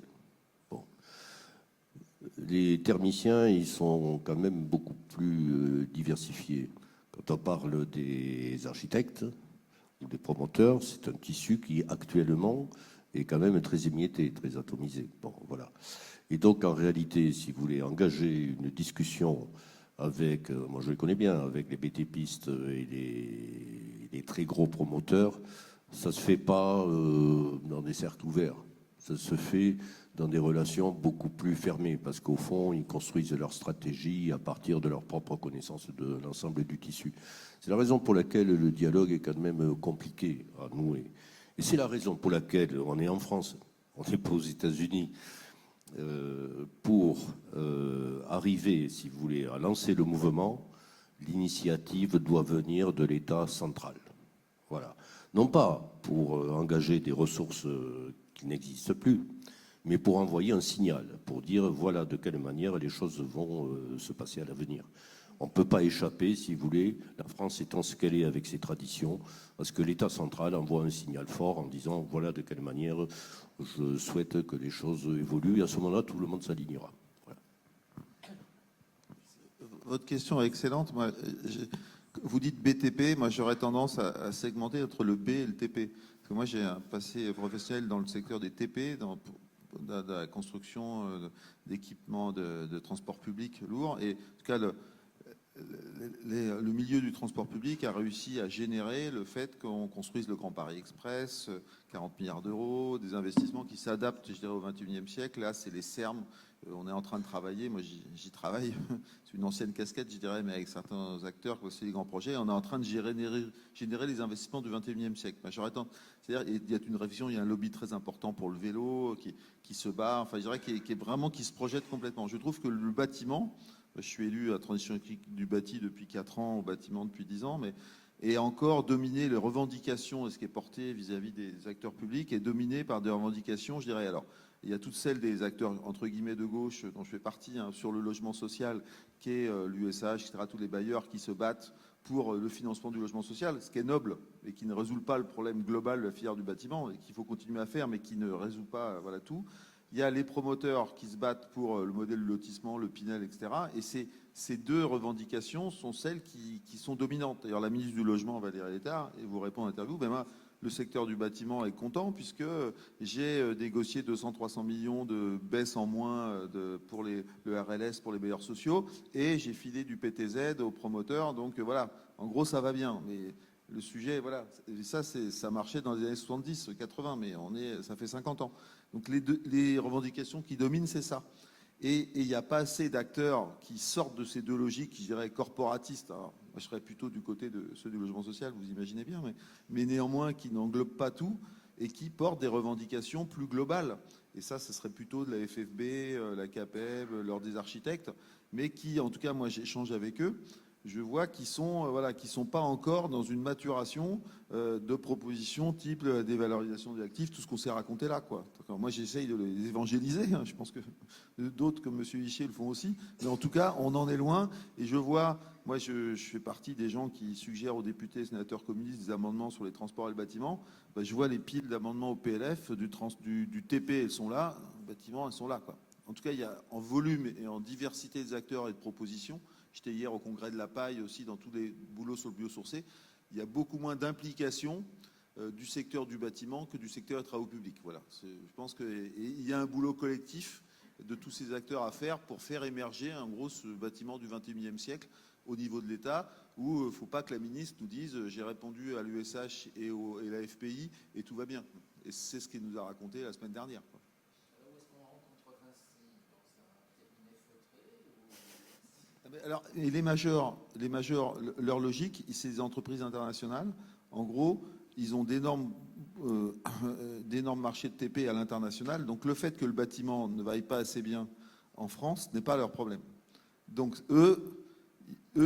S7: Les thermiciens, ils sont quand même beaucoup plus diversifiés. Quand on parle des architectes ou des promoteurs, c'est un tissu qui actuellement est quand même très émietté, très atomisé. Bon, voilà. Et donc, en réalité, si vous voulez engager une discussion avec, moi je les connais bien, avec les BTPistes et les très gros promoteurs, ça ne se fait pas dans des cercles ouverts. Ça se fait dans des relations beaucoup plus fermées, parce qu'au fond, ils construisent leur stratégie à partir de leur propre connaissance de l'ensemble du tissu. C'est la raison pour laquelle le dialogue est quand même compliqué à nouer. Et c'est la raison pour laquelle on est en France, on n'est pas aux États-Unis, pour arriver, si vous voulez, à lancer le mouvement, l'initiative doit venir de l'État central. Voilà. Non pas pour engager des ressources qui n'existent plus, mais pour envoyer un signal, pour dire voilà de quelle manière les choses vont se passer à l'avenir. On ne peut pas échapper, si vous voulez, la France étant ce qu'elle est avec ses traditions, parce que l'État central envoie un signal fort en disant voilà de quelle manière je souhaite que les choses évoluent, et à ce moment-là, tout le monde s'alignera. Voilà.
S6: Votre question est excellente. Moi, vous dites BTP, moi j'aurais tendance à segmenter entre le B et le TP. Parce que moi j'ai un passé professionnel dans le secteur des TP, dans la construction d'équipements de transport public lourd. Et en tout cas, le milieu du transport public a réussi à générer le fait qu'on construise le Grand Paris Express, 40 milliards d'euros, des investissements qui s'adaptent, je dirais, au XXIe siècle. Là, c'est les CERM. On est en train de travailler, moi j'y travaille, c'est une ancienne casquette, je dirais, mais avec certains acteurs qui ont aussi des grands projets. On est en train de générer les investissements du XXIe siècle. C'est-à-dire, il y a une révision, il y a un lobby très important pour le vélo qui se bat, enfin, je dirais, qui se projette complètement. Je trouve que le bâtiment, je suis élu à la transition écologique du bâti depuis 4 ans, au bâtiment depuis 10 ans, mais et encore dominé les revendications et ce qui est porté vis-à-vis des acteurs publics est dominé par des revendications, je dirais. Alors, il y a toutes celles des acteurs entre guillemets de gauche dont je fais partie, hein, sur le logement social, qui est l'USH, etc., tous les bailleurs qui se battent pour le financement du logement social, ce qui est noble et qui ne résout pas le problème global de la filière du bâtiment et qu'il faut continuer à faire, mais qui ne résout pas voilà tout. il y a les promoteurs qui se battent pour le modèle de lotissement, le Pinel, etc. Et ces deux revendications sont celles qui sont dominantes. D'ailleurs, la ministre du Logement, Valérie Létard, et vous répond en interview, ben moi, le secteur du bâtiment est content puisque j'ai négocié 200-300 millions de baisse en moins pour le RLS, pour les bailleurs sociaux, et j'ai filé du PTZ aux promoteurs. Donc voilà, en gros, ça va bien. Mais le sujet, voilà, ça marchait dans les années 70, 80, mais ça fait 50 ans. Donc les revendications qui dominent, c'est ça. Et il n'y a pas assez d'acteurs qui sortent de ces deux logiques, je dirais, corporatistes. Alors, moi, je serais plutôt du côté de ceux du logement social, vous imaginez bien, mais néanmoins qui n'englobent pas tout et qui portent des revendications plus globales. Et ça, ce serait plutôt de la FFB, la CAPEB, l'Ordre des architectes, mais qui, en tout cas, moi, j'échange avec eux, je vois qu'ils sont pas encore dans une maturation de propositions type dévalorisation des actifs, tout ce qu'on s'est raconté là, quoi. Moi, j'essaye de les évangéliser. Je pense que d'autres, comme M. Hichier, le font aussi. Mais en tout cas, on en est loin. Et je vois, moi, je fais partie des gens qui suggèrent aux députés et sénateurs communistes des amendements sur les transports et le bâtiment. Ben, je vois les piles d'amendements au PLF, du TP, elles sont là. Le bâtiment, elles sont là, quoi. En tout cas, il y a en volume et en diversité des acteurs et de propositions. J'étais hier au congrès de la paille aussi, dans tous les boulots sur le biosourcé. Il y a beaucoup moins d'implication du secteur du bâtiment que du secteur des travaux publics. Voilà. Je pense qu'il y a un boulot collectif de tous ces acteurs à faire pour faire émerger, en gros, ce bâtiment du XXIe siècle au niveau de l'État, où il ne faut pas que la ministre nous dise « j'ai répondu à l'USH et la FPI et tout va bien ». Et c'est ce qu'il nous a raconté la semaine dernière, quoi. Alors, et les majors, leur logique, c'est des entreprises internationales. En gros, ils ont d'énormes marchés de TP à l'international. Donc, le fait que le bâtiment ne vaille pas assez bien en France n'est pas leur problème. Donc, eux,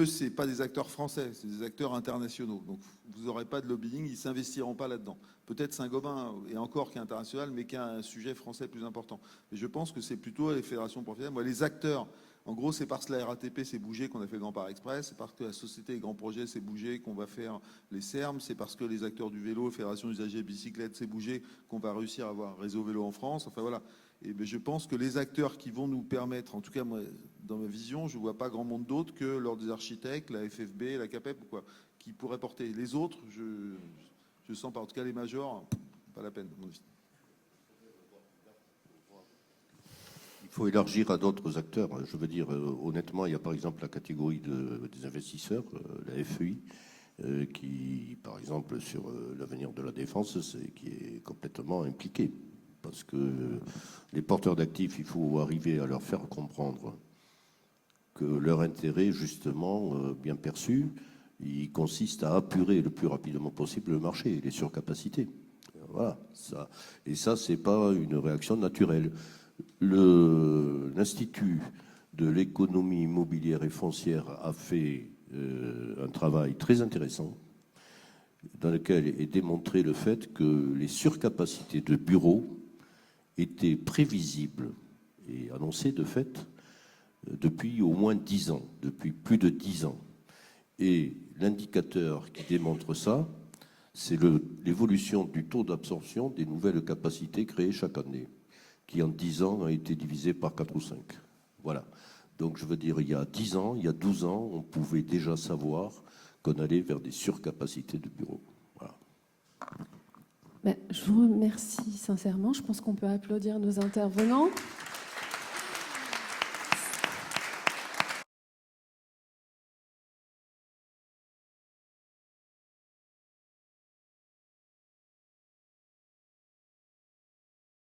S6: c'est pas des acteurs français, c'est des acteurs internationaux. Donc, vous n'aurez pas de lobbying, ils s'investiront pas là-dedans. Peut-être Saint-Gobain, et encore qui est international, mais qui a un sujet français plus important. Mais je pense que c'est plutôt les fédérations professionnelles. Moi, les acteurs. En gros, c'est parce que la RATP s'est bougé qu'on a fait le Grand Paris Express, c'est parce que la Société des Grands Projets s'est bougé qu'on va faire les SERM, c'est parce que les acteurs du vélo, Fédération d'usagers bicyclettes s'est bougé qu'on va réussir à avoir un réseau vélo en France. Enfin voilà. Et je pense que les acteurs qui vont nous permettre, en tout cas moi, dans ma vision, je ne vois pas grand monde d'autres que l'Ordre des architectes, la FFB, la CAPEB, quoi, qui pourraient porter. Les autres, je sens pas, en tout cas les majors, pas la peine, à mon avis.
S7: Il faut élargir à d'autres acteurs. Je veux dire, honnêtement, il y a par exemple la catégorie des investisseurs, la FEI, qui, par exemple, sur l'avenir de la défense, qui est complètement impliquée. Parce que les porteurs d'actifs, il faut arriver à leur faire comprendre que leur intérêt, justement, bien perçu, il consiste à apurer le plus rapidement possible le marché et les surcapacités. Voilà. Et ça, c'est pas une réaction naturelle. L'Institut de l'économie immobilière et foncière a fait un travail très intéressant dans lequel est démontré le fait que les surcapacités de bureaux étaient prévisibles et annoncées de fait depuis au moins 10 ans, depuis plus de 10 ans. Et l'indicateur qui démontre ça, c'est l'évolution du taux d'absorption des nouvelles capacités créées chaque année, qui en 10 ans a été divisé par 4 ou 5. Voilà. Donc je veux dire, il y a 10 ans, il y a 12 ans, on pouvait déjà savoir qu'on allait vers des surcapacités de bureaux. Voilà.
S8: Je vous remercie sincèrement. Je pense qu'on peut applaudir nos intervenants.